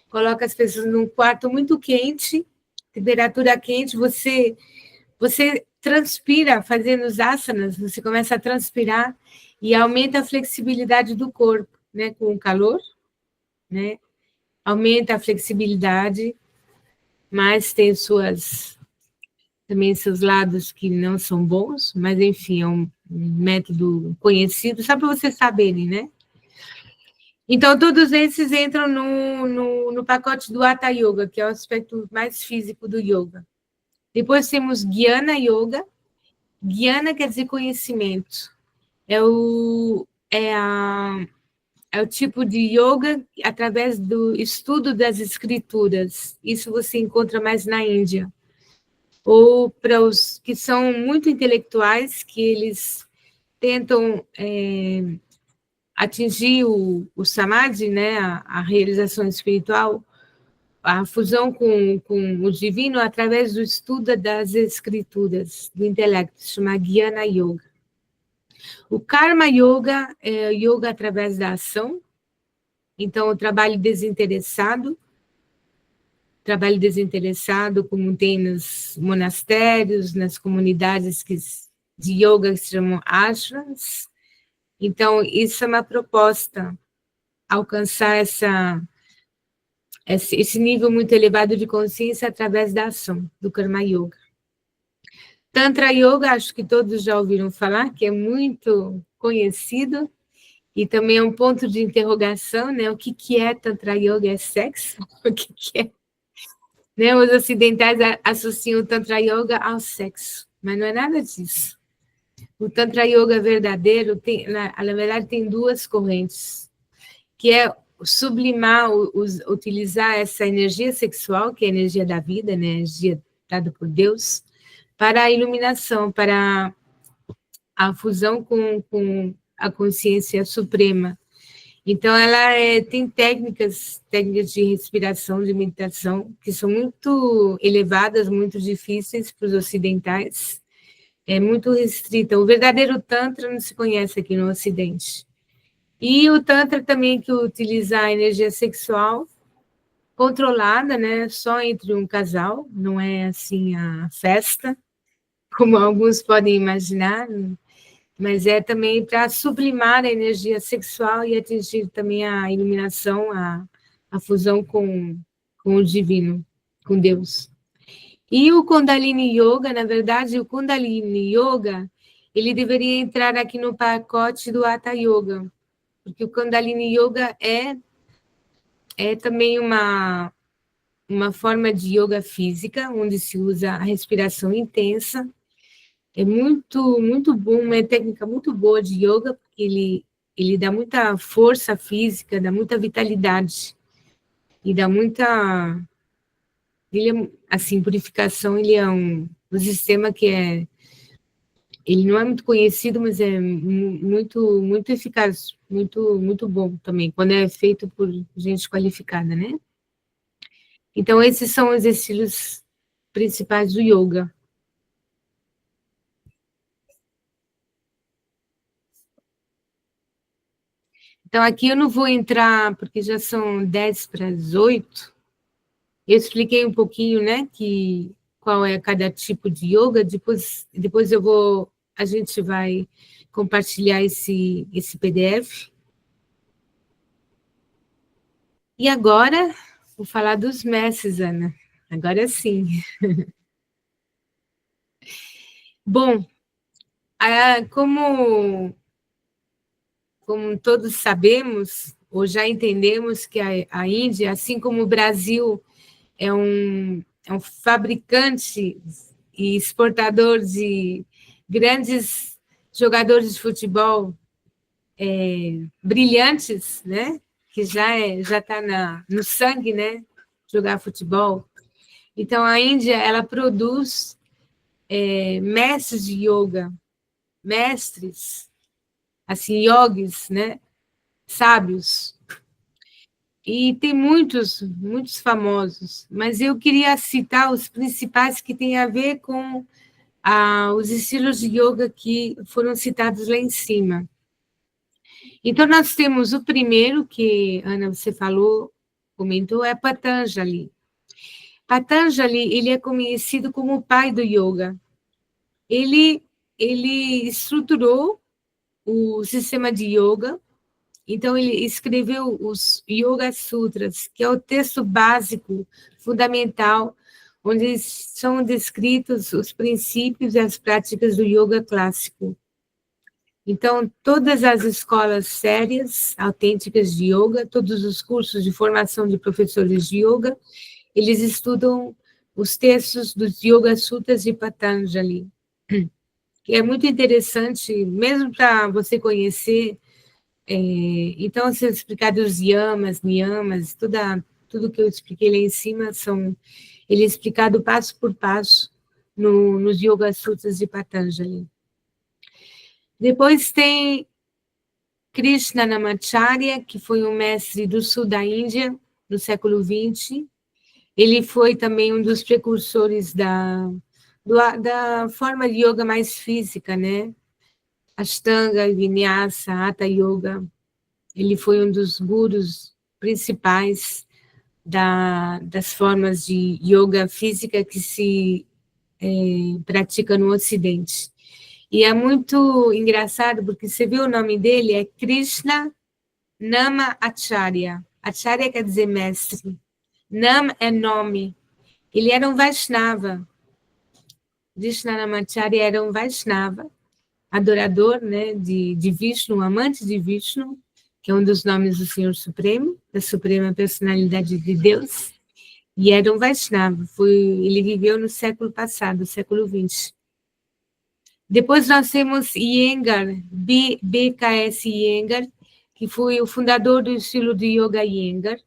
coloca as pessoas num quarto muito quente, temperatura quente, você transpira fazendo os asanas, você começa a transpirar e aumenta a flexibilidade do corpo, né, com o calor, né? Aumenta a flexibilidade, mas tem também seus lados que não são bons, mas enfim, é um método conhecido, só para vocês saberem, né? Então, todos esses entram no pacote do Hatha Yoga, que é o aspecto mais físico do yoga. Depois temos Jnana Yoga. Jnana quer dizer conhecimento. É o tipo de yoga através do estudo das escrituras. Isso você encontra mais na Índia. Ou para os que são muito intelectuais, que eles tentam atingir o samadhi, né, a realização espiritual, a fusão com o divino através do estudo das escrituras, do intelecto, chama Jnana Yoga. O Karma Yoga é yoga através da ação, então o trabalho desinteressado, como tem nos monastérios, nas comunidades de yoga que se chamam ashrams. Então, isso é uma proposta, alcançar esse nível muito elevado de consciência através da ação, do Karma Yoga. Tantra Yoga, acho que todos já ouviram falar, que é muito conhecido, e também é um ponto de interrogação, né? O que é Tantra Yoga? É sexo? O que é? Né? Os ocidentais associam o Tantra Yoga ao sexo, mas não é nada disso. O Tantra Yoga verdadeiro, na verdade, tem duas correntes, que é sublimar, utilizar essa energia sexual, que é a energia da vida, né? A energia dada por Deus, para a iluminação, para a fusão com a consciência suprema. Então, ela tem técnicas de respiração, de meditação, que são muito elevadas, muito difíceis para os ocidentais, é muito restrita. O verdadeiro Tantra não se conhece aqui no Ocidente. E o Tantra também, que utiliza a energia sexual controlada, né, só entre um casal, não é assim a festa, como alguns podem imaginar, mas é também para sublimar a energia sexual e atingir também a iluminação, a fusão com o divino, com Deus. E o Kundalini Yoga, na verdade, o Kundalini Yoga, ele deveria entrar aqui no pacote do Hatha Yoga, porque o Kundalini Yoga é também uma forma de yoga física, onde se usa a respiração intensa. É muito, muito bom, uma técnica muito boa de yoga, porque ele dá muita força física, dá muita vitalidade, e dá muita... Ele é, assim, purificação, ele é um sistema que Ele não é muito conhecido, mas é muito eficaz, muito bom também, quando é feito por gente qualificada, né? Então, esses são os estilos principais do yoga. Então, aqui eu não vou entrar, porque já são 10 para as 8. Eu expliquei um pouquinho, né, qual é cada tipo de yoga, depois a gente vai compartilhar esse PDF. E agora, vou falar dos mestres, Ana. Agora sim. Bom, como todos sabemos, ou já entendemos que a Índia, assim como o Brasil, é um fabricante e exportador de grandes jogadores de futebol brilhantes, né? Que já está no sangue, né? Jogar futebol. Então, a Índia, ela produz mestres de yoga, mestres, assim, yogis, né? Sábios. E tem muitos famosos, mas eu queria citar os principais que têm a ver com os estilos de yoga que foram citados lá em cima. Então, nós temos o primeiro, que, Ana, você comentou, é Patanjali. Patanjali, ele é conhecido como o pai do yoga. Ele estruturou o sistema de yoga, então ele escreveu os Yoga Sutras, que é o texto básico, fundamental, onde são descritos os princípios e as práticas do yoga clássico. Então, todas as escolas sérias, autênticas de yoga, todos os cursos de formação de professores de yoga, eles estudam os textos dos Yoga Sutras de Patanjali, que é muito interessante, mesmo para você conhecer. Então, se eu explicar dos yamas, niyamas, tudo que eu expliquei lá em cima, ele é explicado passo por passo nos Yoga Sutras de Patanjali. Depois tem Krishnamacharya, que foi um mestre do sul da Índia, no século XX. Ele foi também um dos precursores da forma de yoga mais física, né? Ashtanga, Vinyasa, Hatha Yoga. Ele foi um dos gurus principais das formas de yoga física que se pratica no Ocidente. E é muito engraçado, porque você viu o nome dele, é Krishna Nama Acharya. Acharya quer dizer mestre. Nam é nome. Ele era um Vaishnava. Krishnamacharya era um Vaishnava, adorador, né, de Vishnu, amante de Vishnu, que é um dos nomes do Senhor Supremo, da Suprema Personalidade de Deus, e era um Vaishnava. Ele viveu no século passado, século XX. Depois nós temos Iyengar, BKS Iyengar, que foi o fundador do estilo de Yoga Iyengar.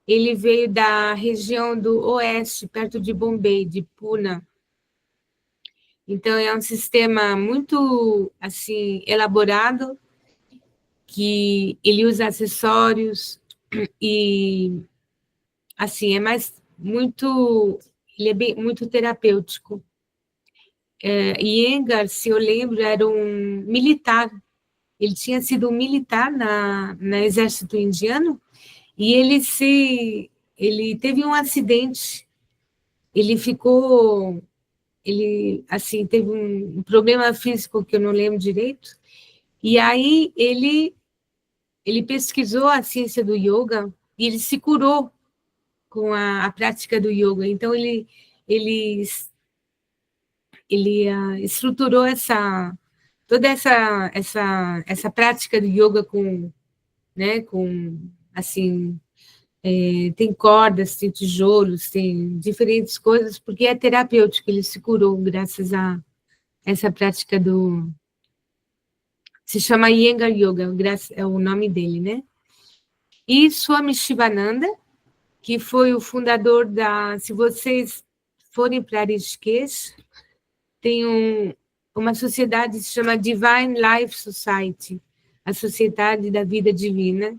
Ele veio da região do oeste, perto de Bombay, de Pune. Então, é um sistema muito, assim, elaborado, que ele usa acessórios e, assim, ele é muito terapêutico. Iyengar, se eu lembro, era um militar. Ele tinha sido um militar no exército indiano e ele teve um acidente. Assim, teve um problema físico que eu não lembro direito. E aí ele pesquisou a ciência do yoga e ele se curou com a prática do yoga. Então, ele estruturou toda essa prática do yoga né, assim, tem cordas, tem tijolos, tem diferentes coisas, porque é terapêutico, ele se curou graças a essa prática se chama Iyengar Yoga, é o nome dele, né? E Swami Shivananda, que foi o fundador se vocês forem para Rishikesh, tem uma sociedade que se chama Divine Life Society, a Sociedade da Vida Divina,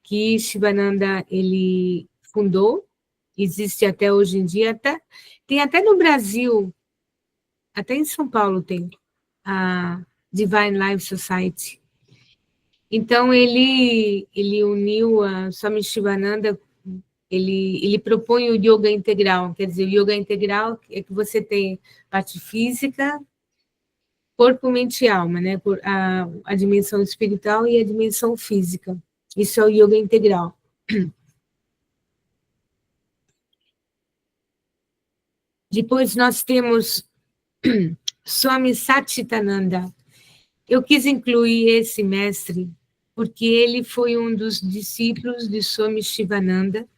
que Shivananda ele fundou, existe até hoje em dia, tem até no Brasil, até em São Paulo tem a Divine Life Society. Então, ele uniu a Swami Shivananda, ele propõe o yoga integral, quer dizer, o yoga integral é que você tem parte física, corpo, mente e alma, né? A dimensão espiritual e a dimensão física. Isso é o yoga integral. Depois nós temos Swami Satchitananda. Eu quis incluir esse mestre porque ele foi um dos discípulos de Swami Shivananda,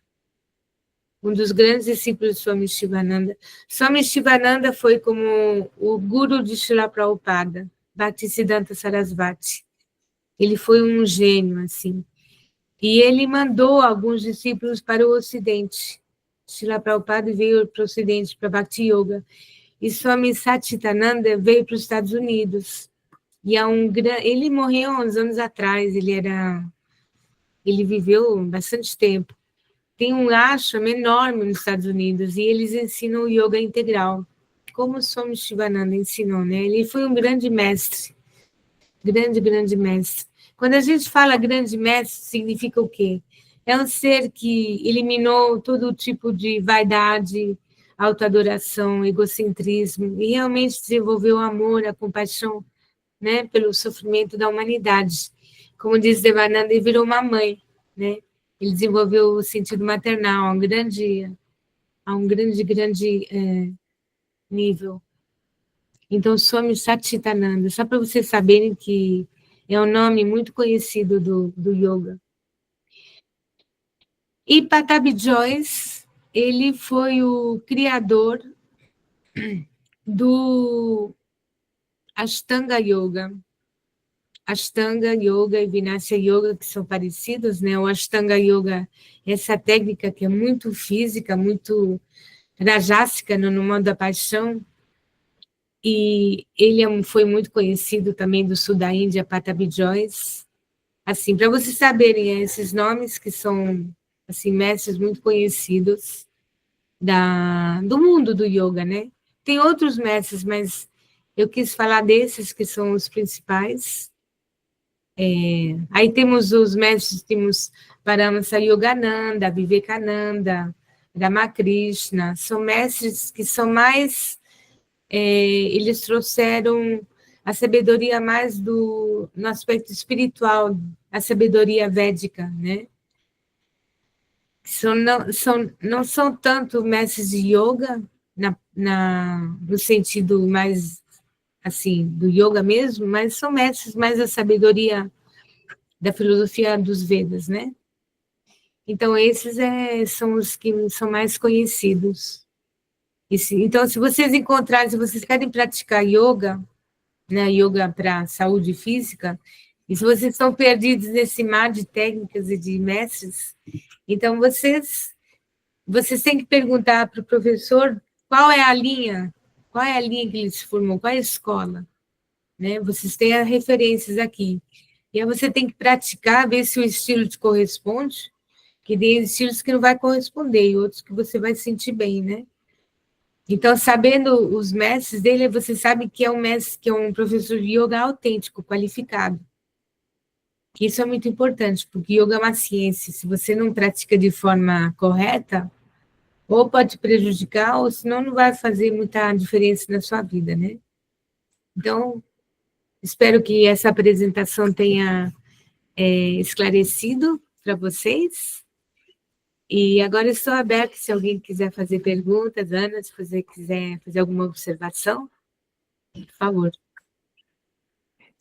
um dos grandes discípulos de Swami Shivananda. Swami Shivananda foi como o guru de Srila Prabhupada, Bhaktisiddhanta Sarasvati. Ele foi um gênio, assim. E ele mandou alguns discípulos para o Ocidente. Srila Prabhupada veio para o Ocidente, para Bhakti Yoga. E Swami Satchitananda veio para os Estados Unidos. E ele morreu há uns anos atrás, ele viveu bastante tempo. Tem um ashram enorme nos Estados Unidos e eles ensinam o yoga integral, como o Swami Shivananda ensinou, né? Ele foi um grande mestre, grande mestre. Quando a gente fala grande mestre, significa o quê? É um ser que eliminou todo tipo de vaidade, autoadoração, egocentrismo, e realmente desenvolveu o amor, a compaixão, né, pelo sofrimento da humanidade. Como diz Devananda, ele virou uma mãe, né? Ele desenvolveu o sentido maternal a um grande nível. Então, Swami Satchitananda, só para vocês saberem que é um nome muito conhecido do yoga. E Patabi Joyce, ele foi o criador do Ashtanga Yoga. Ashtanga Yoga e Vinaya Yoga, que são parecidos, né? O Ashtanga Yoga, essa técnica que é muito física, muito rajásica no modo da paixão, e ele foi muito conhecido também do sul da Índia, Patabi Joyce. Assim, para vocês saberem, esses nomes que são, assim, mestres muito conhecidos do mundo do yoga, né? Tem outros mestres, mas eu quis falar desses que são os principais. Aí temos os mestres, temos Paramahansa Yogananda, Vivekananda, Ramakrishna, são mestres que são mais, eles trouxeram a sabedoria mais no aspecto espiritual, a sabedoria védica, né? Não são tanto mestres de yoga, no sentido mais, assim, do yoga mesmo, mas são mestres mais da sabedoria da filosofia dos Vedas, né? Então, esses são os que são mais conhecidos. Então, se vocês encontrarem, se vocês querem praticar yoga, né, yoga para saúde física, e se vocês estão perdidos nesse mar de técnicas e de mestres, então vocês têm que perguntar para o professor qual é a linha que ele se formou, qual é a escola, né? Vocês têm as referências aqui. E aí você tem que praticar, ver se o estilo te corresponde, que tem estilos que não vai corresponder, e outros que você vai sentir bem, né? Então, sabendo os mestres dele, você sabe que é um mestre, que é um professor de yoga autêntico, qualificado. Isso é muito importante, porque yoga é uma ciência. Se você não pratica de forma correta, ou pode prejudicar, ou senão não vai fazer muita diferença na sua vida, né? Então, espero que essa apresentação tenha esclarecido para vocês. E agora estou aberta, se alguém quiser fazer perguntas, Ana, se você quiser fazer alguma observação, por favor.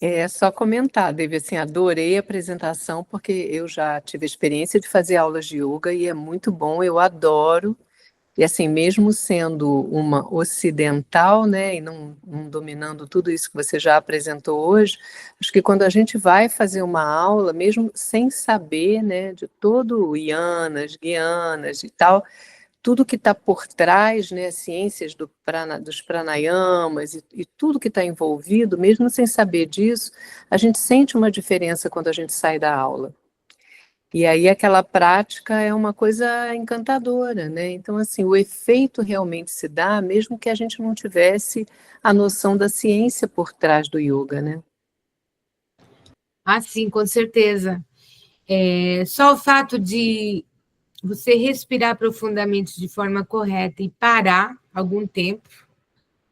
É só comentar, Devi, assim, adorei a apresentação, porque eu já tive a experiência de fazer aulas de yoga e é muito bom, eu adoro. E assim, mesmo sendo uma ocidental, né, e não dominando tudo isso que você já apresentou hoje, acho que quando a gente vai fazer uma aula, mesmo sem saber, né, de todo o yanas, guianas e tal, tudo que está por trás, né, ciências dos pranayamas e tudo que está envolvido, mesmo sem saber disso, a gente sente uma diferença quando a gente sai da aula. E aí aquela prática é uma coisa encantadora, né? Então, assim, o efeito realmente se dá, mesmo que a gente não tivesse a noção da ciência por trás do yoga, né? Ah, sim, com certeza. Só o fato de você respirar profundamente de forma correta e parar algum tempo,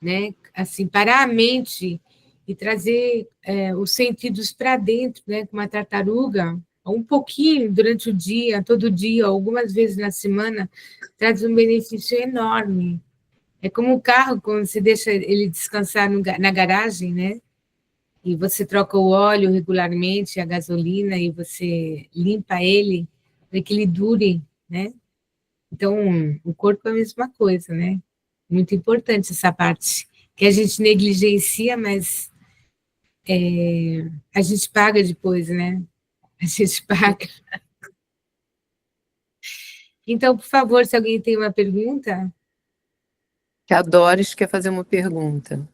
né? Assim, parar a mente e trazer os sentidos para dentro, né? Com uma tartaruga, um pouquinho durante o dia, todo dia, algumas vezes na semana, traz um benefício enorme. É como o carro, quando você deixa ele descansar na garagem, né? E você troca o óleo regularmente, a gasolina, e você limpa ele para que ele dure, né? Então, o corpo é a mesma coisa, né? Muito importante essa parte, que a gente negligencia, mas a gente paga depois, né? A gente paga. Então, por favor, se alguém tem uma pergunta, Que a Doris quer fazer uma pergunta.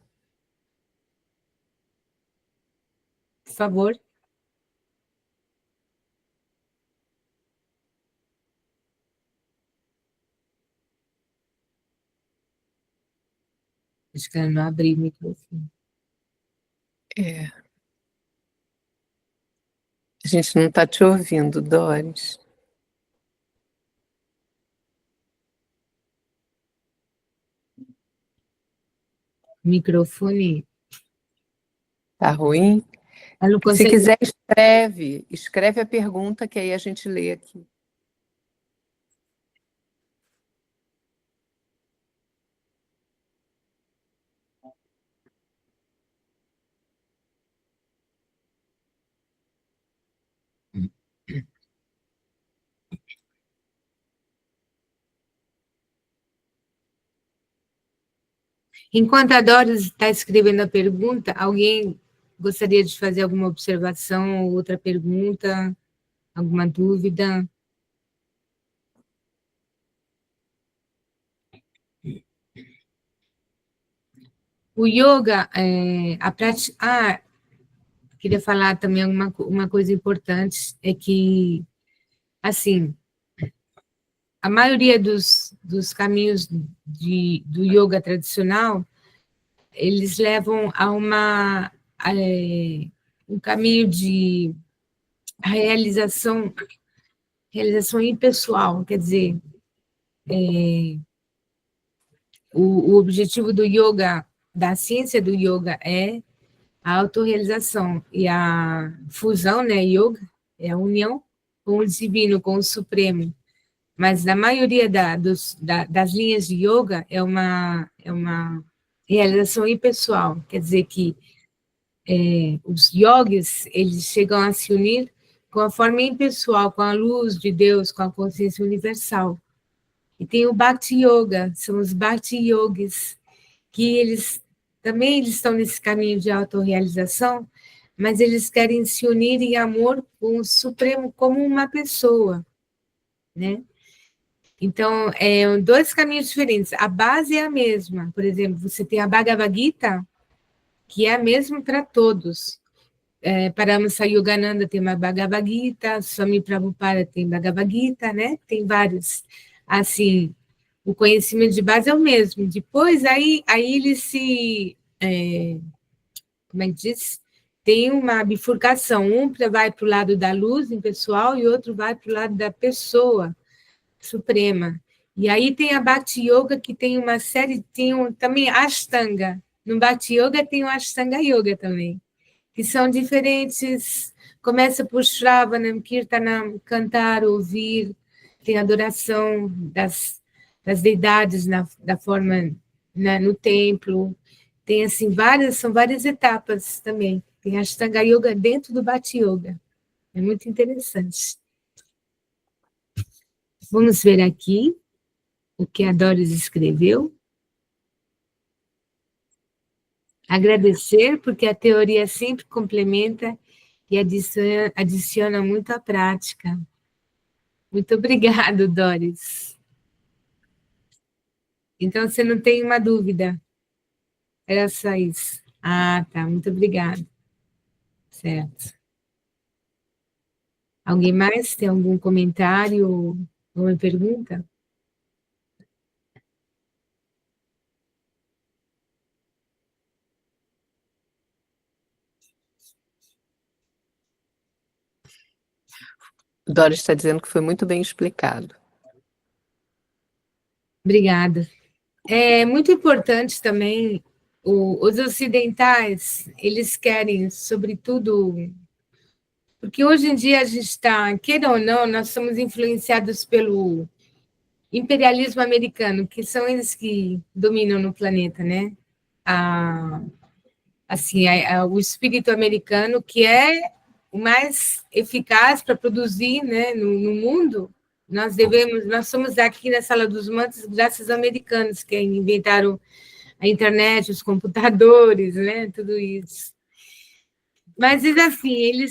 por favor. Acho que ela não abriu o microfone. É, a gente não está te ouvindo, Doris. Microfone. Tá ruim? Ela não Se consegue. quiser, escreve a pergunta que aí a gente lê aqui. Enquanto a Doris está escrevendo a pergunta, alguém gostaria de fazer alguma observação ou outra pergunta, alguma dúvida? O yoga, a prática. Ah, queria falar também uma coisa importante, é que, assim, a maioria dos caminhos do yoga tradicional, eles levam a um caminho de realização, realização impessoal, quer dizer, o objetivo do yoga, da ciência do yoga é a autorrealização e a fusão, né, yoga, é a união com o divino, com o supremo. Mas na maioria das linhas de yoga é uma realização impessoal, quer dizer que os yogis, eles chegam a se unir com a forma impessoal, com a luz de Deus, com a consciência universal. E tem o Bhakti Yoga, são os Bhakti Yogis, que eles estão nesse caminho de autorrealização, mas eles querem se unir em amor com o Supremo como uma pessoa, né? Então, dois caminhos diferentes. A base é a mesma. Por exemplo, você tem a Bhagavad Gita, que é a mesma para todos. Paramahansa Yogananda tem uma Bhagavad Gita, Swami Prabhupada tem Bhagavad Gita, né? Tem vários. Assim, o conhecimento de base é o mesmo. Depois, aí eles como é que diz? Tem uma bifurcação. Vai para o lado da luz impessoal e outro vai para o lado da pessoa suprema. E aí tem a Bhakti Yoga, que tem uma série, também Ashtanga. No Bhakti Yoga tem o Ashtanga Yoga também, que são diferentes. Começa por Shravanam, Kirtanam, cantar, ouvir, tem adoração das deidades da forma no templo. Tem assim são várias etapas também. Tem Ashtanga Yoga dentro do Bhakti Yoga. É muito interessante. Vamos ver aqui o que a Doris escreveu. Agradecer, porque a teoria sempre complementa e adiciona muito à prática. Muito obrigado, Doris. Então, você não tem uma dúvida. Era só isso. Ah, tá. Muito obrigada. Certo. Alguém mais tem algum comentário ou alguma pergunta? Dora está dizendo que foi muito bem explicado. Obrigada. É muito importante também, os ocidentais, eles querem, sobretudo, porque hoje em dia a gente está, queira ou não, nós somos influenciados pelo imperialismo americano, que são eles que dominam no planeta, né? A, assim, o espírito americano, que é o mais eficaz para produzir, né, no mundo. Nós somos aqui na Sala dos Mantos graças aos americanos, que inventaram a internet, os computadores, né, tudo isso. Mas, assim,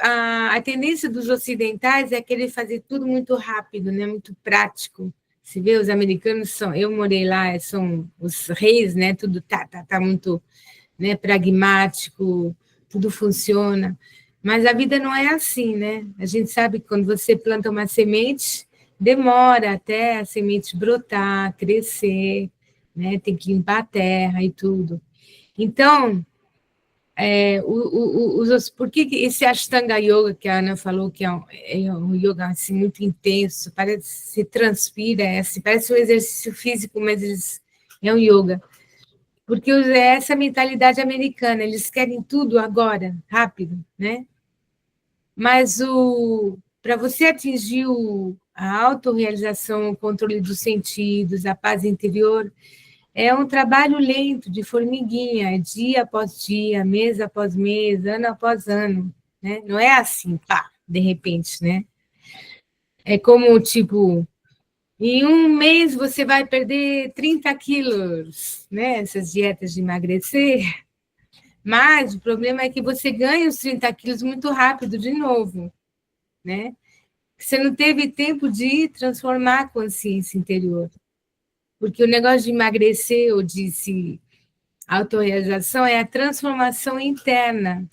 a tendência dos ocidentais é querer fazer tudo muito rápido, né, muito prático. Se vê, os americanos são, eu morei lá, são os reis, né, tudo tá muito, né, pragmático, tudo funciona. Mas a vida não é assim, né? A gente sabe que quando você planta uma semente, demora até a semente brotar, crescer, né? Tem que limpar a terra e tudo. Então, por que esse Ashtanga Yoga que a Ana falou que é um yoga assim, muito intenso, parece se transpira, parece um exercício físico, mas é um yoga. Porque é essa mentalidade americana, eles querem tudo agora, rápido, né? Mas para você atingir a autorrealização, o controle dos sentidos, a paz interior, é um trabalho lento, de formiguinha, dia após dia, mês após mês, ano após ano, né? Não é assim, pá, de repente, né? É como, tipo, em um mês você vai perder 30 quilos, né? Essas dietas de emagrecer. Mas o problema é que você ganha os 30 quilos muito rápido de novo, né? Você não teve tempo de transformar a consciência interior. Porque o negócio de emagrecer ou de se autorrealização é a transformação interna,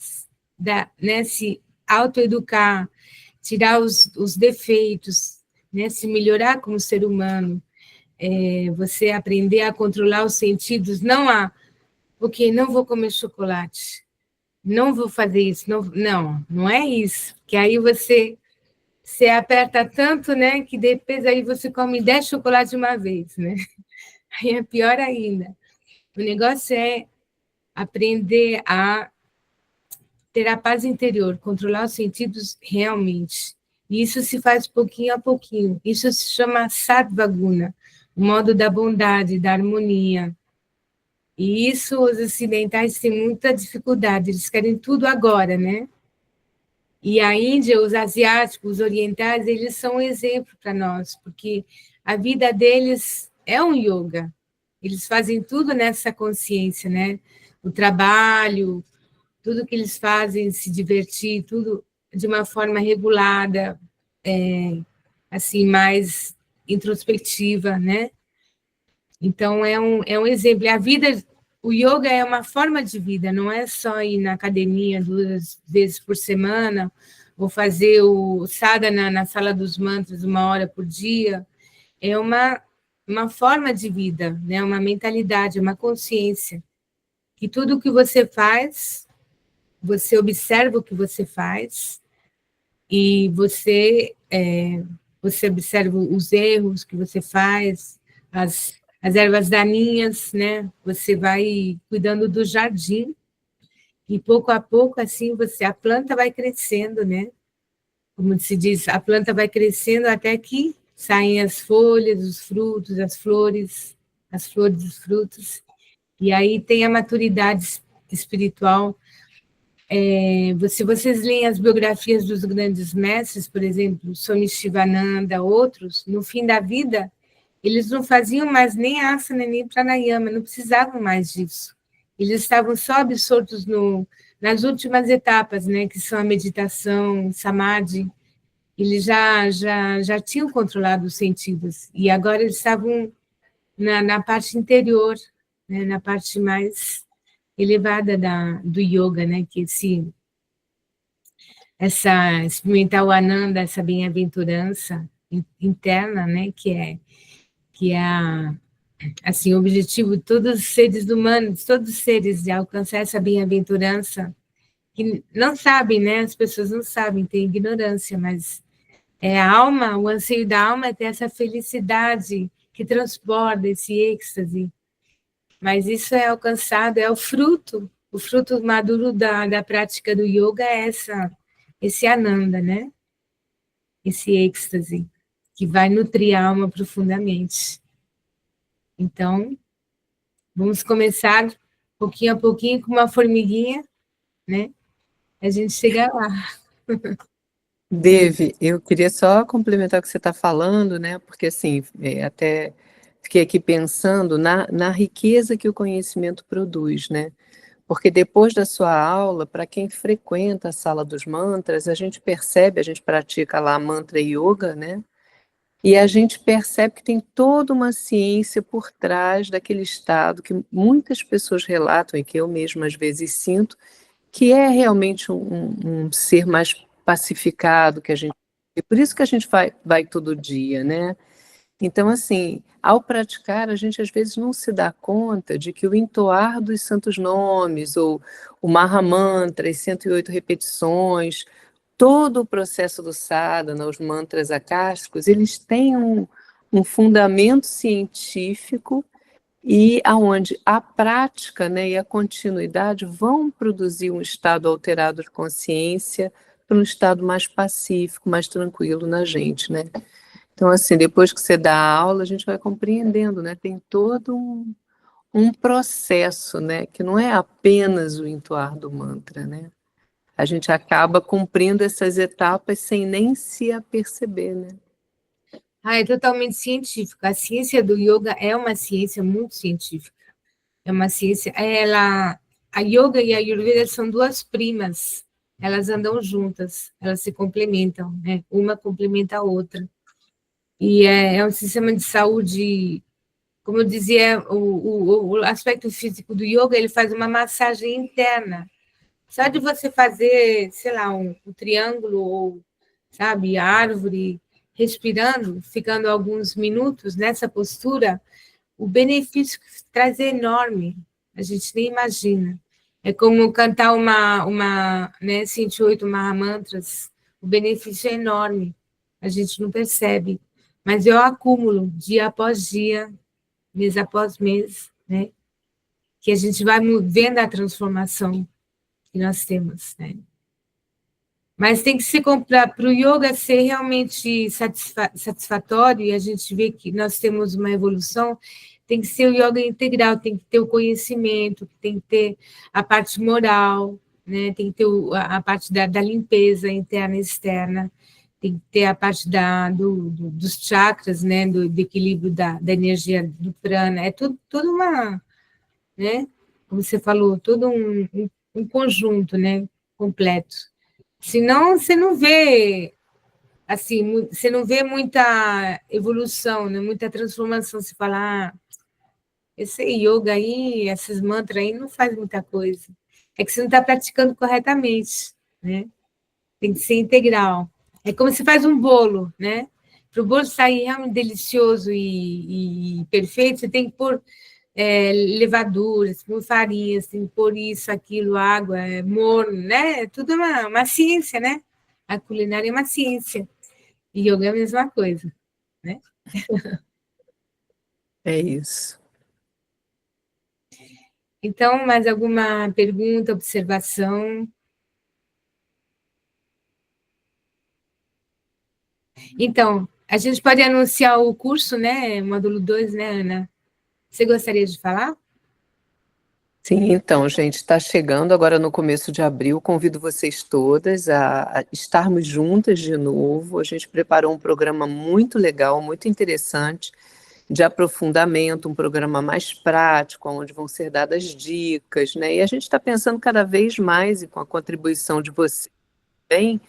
né? Se autoeducar, tirar os defeitos, né? Se melhorar como ser humano, você aprender a controlar os sentidos, ok, não vou comer chocolate, não vou fazer isso, não é isso, que aí você aperta tanto, né, que depois aí você come 10 chocolates de uma vez, né? Aí é pior ainda. O negócio é aprender a ter a paz interior, controlar os sentidos realmente. E isso se faz pouquinho a pouquinho. Isso se chama Sattva-guna, o modo da bondade, da harmonia. E isso os ocidentais têm muita dificuldade, eles querem tudo agora, né? E a Índia, os asiáticos, os orientais, eles são um exemplo para nós, porque a vida deles é um yoga. Eles fazem tudo nessa consciência, né? O trabalho, tudo que eles fazem, se divertir, tudo de uma forma regulada, assim, mais introspectiva, né? Então, é um exemplo. A vida, o yoga é uma forma de vida, não é só ir na academia 2 vezes por semana, ou fazer o sadhana na sala dos mantras 1 hora por dia. É uma forma de vida, né? Uma mentalidade, uma consciência. Que tudo o que você faz, você observa o que você faz, e você observa os erros que você faz, as ervas daninhas, né? Você vai cuidando do jardim, e pouco a pouco, assim, a planta vai crescendo, né? Como se diz, a planta vai crescendo até que saem as folhas, os frutos, as flores, os frutos, e aí tem a maturidade espiritual. Se vocês leem as biografias dos grandes mestres, por exemplo, Swami Shivananda, outros, no fim da vida, eles não faziam mais nem asana, nem pranayama, não precisavam mais disso. Eles estavam só absortos nas últimas etapas, né, que são a meditação, samadhi. Eles já tinham controlado os sentidos, e agora eles estavam na parte interior, né, na parte mais elevada do yoga, né, que experimentar o Ananda, essa bem-aventurança interna, né, que é assim, o objetivo de todos os seres humanos, todos os seres, de alcançar essa bem-aventurança, que não sabem, né, as pessoas não sabem, têm ignorância, mas a alma, o anseio da alma é ter essa felicidade que transborda esse êxtase, mas isso é alcançado, é o fruto maduro da prática do yoga é esse Ananda, né? Esse êxtase, que vai nutrir a alma profundamente. Então, vamos começar pouquinho a pouquinho, com uma formiguinha, né? A gente chega lá. Dave, eu queria só complementar o que você está falando, né? Porque assim, até fiquei aqui pensando na riqueza que o conhecimento produz, né? Porque depois da sua aula, para quem frequenta a sala dos mantras, a gente percebe, a gente pratica lá mantra yoga, né? E a gente percebe que tem toda uma ciência por trás daquele estado que muitas pessoas relatam e que eu mesma às vezes sinto, que é realmente um ser mais pacificado que a gente. E por isso que a gente vai todo dia, né? Então, assim, ao praticar, a gente às vezes não se dá conta de que o entoar dos santos nomes, ou o Mahamantra, as 108 repetições, todo o processo do sadhana, os mantras acásticos, eles têm um fundamento científico e aonde a prática, né, e a continuidade vão produzir um estado alterado de consciência para um estado mais pacífico, mais tranquilo na gente, né? Então, assim, depois que você dá a aula, a gente vai compreendendo, né? Tem todo um processo, né? Que não é apenas o entoar do mantra, né? A gente acaba cumprindo essas etapas sem nem se aperceber, né? É totalmente científico. A ciência do yoga é uma ciência muito científica. É uma ciência. A yoga e a Ayurveda são duas primas. Elas andam juntas, elas se complementam, né? Uma complementa a outra. E é um sistema de saúde, como eu dizia, o aspecto físico do yoga, ele faz uma massagem interna. Só de você fazer, sei lá, um triângulo ou, sabe, a árvore, respirando, ficando alguns minutos nessa postura, o benefício que traz é enorme, a gente nem imagina. É como cantar né, 108 Mahamantras, o benefício é enorme, a gente não percebe. Mas eu acúmulo, dia após dia, mês após mês, né, que a gente vai vendo a transformação que nós temos, né? Mas tem que ser para o yoga ser realmente satisfatório e a gente vê que nós temos uma evolução, tem que ser o yoga integral, tem que ter o conhecimento, tem que ter a parte moral, né? Tem que ter a parte da limpeza interna e externa, tem que ter a parte dos chakras, né? Do equilíbrio da energia do prana, é tudo uma, né? Como você falou, todo um conjunto, né? Completo. Senão, você não vê, assim, você não vê muita evolução, né? Muita transformação. Você fala, esse yoga aí, esses mantras aí, não faz muita coisa. É que você não está praticando corretamente, né? Tem que ser integral. É como se faz um bolo, né? Para o bolo sair realmente delicioso e perfeito, você tem que pôr levaduras, pôr farinhas, tem que pôr isso, aquilo, água, morno, né? É tudo uma ciência, né? A culinária é uma ciência. E yoga é a mesma coisa, né? É isso. Então, mais alguma pergunta, observação? Então, a gente pode anunciar o curso, né? Módulo 2, né, Ana? Você gostaria de falar? Sim, então, gente, está chegando agora no começo de abril. Convido vocês todas a estarmos juntas de novo. A gente preparou um programa muito legal, muito interessante, de aprofundamento, um programa mais prático, onde vão ser dadas dicas, né? E a gente está pensando cada vez mais, e com a contribuição de vocês também,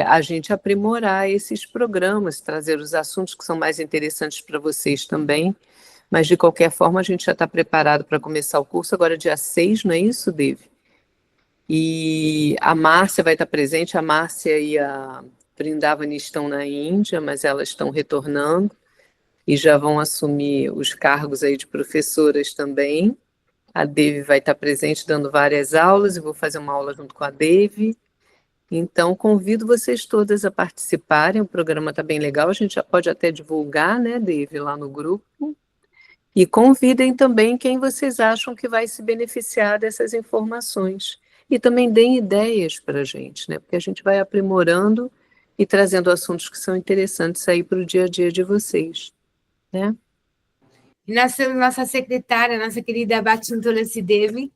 a gente aprimorar esses programas, trazer os assuntos que são mais interessantes para vocês também. mas de qualquer forma a gente já está preparado para começar o curso agora dia 6, não é isso, Dave? E a Márcia vai estar presente, a Márcia e a Brindavani estão na Índia, mas elas estão retornando e já vão assumir os cargos aí de professoras também. A Dave vai estar presente dando várias aulas, e vou fazer uma aula junto com a Dave. Então, convido vocês todas a participarem, o programa está bem legal, a gente já pode até divulgar, né, Dave, lá no grupo. E convidem também quem vocês acham que vai se beneficiar dessas informações. E também deem ideias para a gente, né? Porque a gente vai aprimorando e trazendo assuntos que são interessantes aí para o dia a dia de vocês, né? E nós temos nossa secretária, nossa querida Bhatintola Sideve,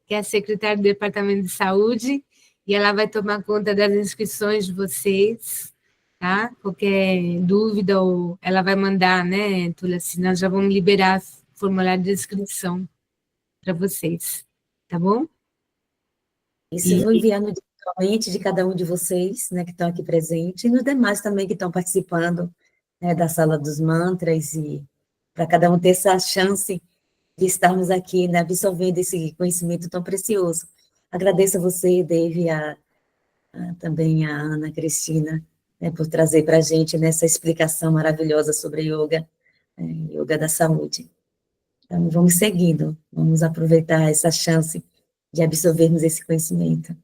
que é a secretária do Departamento de Saúde, e ela vai tomar conta das inscrições de vocês, tá? Qualquer dúvida, ou ela vai mandar, né, Tulasi, nós já vamos liberar formulário de inscrição para vocês, tá bom? Isso eu vou enviar no individualmente de cada um de vocês, né, que estão aqui presentes, e nos demais também que estão participando, né, da Sala dos Mantras, e para cada um ter essa chance de estarmos aqui, né, absorvendo esse conhecimento tão precioso. Agradeço a você, Dave, também a Ana Cristina, né, por trazer para a gente nessa explicação maravilhosa sobre yoga, yoga da saúde. Então, vamos seguindo, vamos aproveitar essa chance de absorvermos esse conhecimento.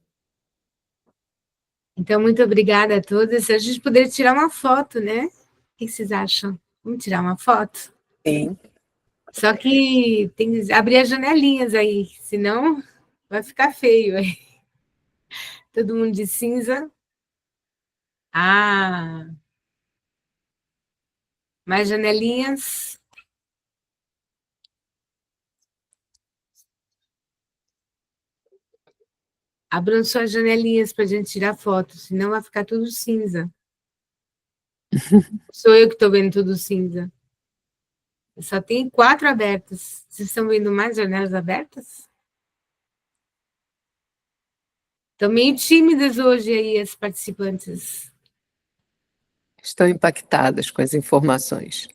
Então, muito obrigada a todos. Se a gente poderia tirar uma foto, né? O que vocês acham? Vamos tirar uma foto? Sim. Só que tem que abrir as janelinhas aí, senão vai ficar feio aí. Todo mundo de cinza. Ah, mais janelinhas. Abram suas janelinhas para a gente tirar foto, senão vai ficar tudo cinza. Sou eu que estou vendo tudo cinza. Só tem 4 abertas. Vocês estão vendo mais janelas abertas? Estão meio tímidas hoje aí as participantes. Estão impactadas com as informações.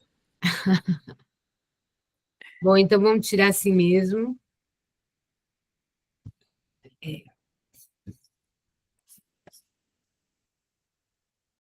Bom, então vamos tirar assim mesmo.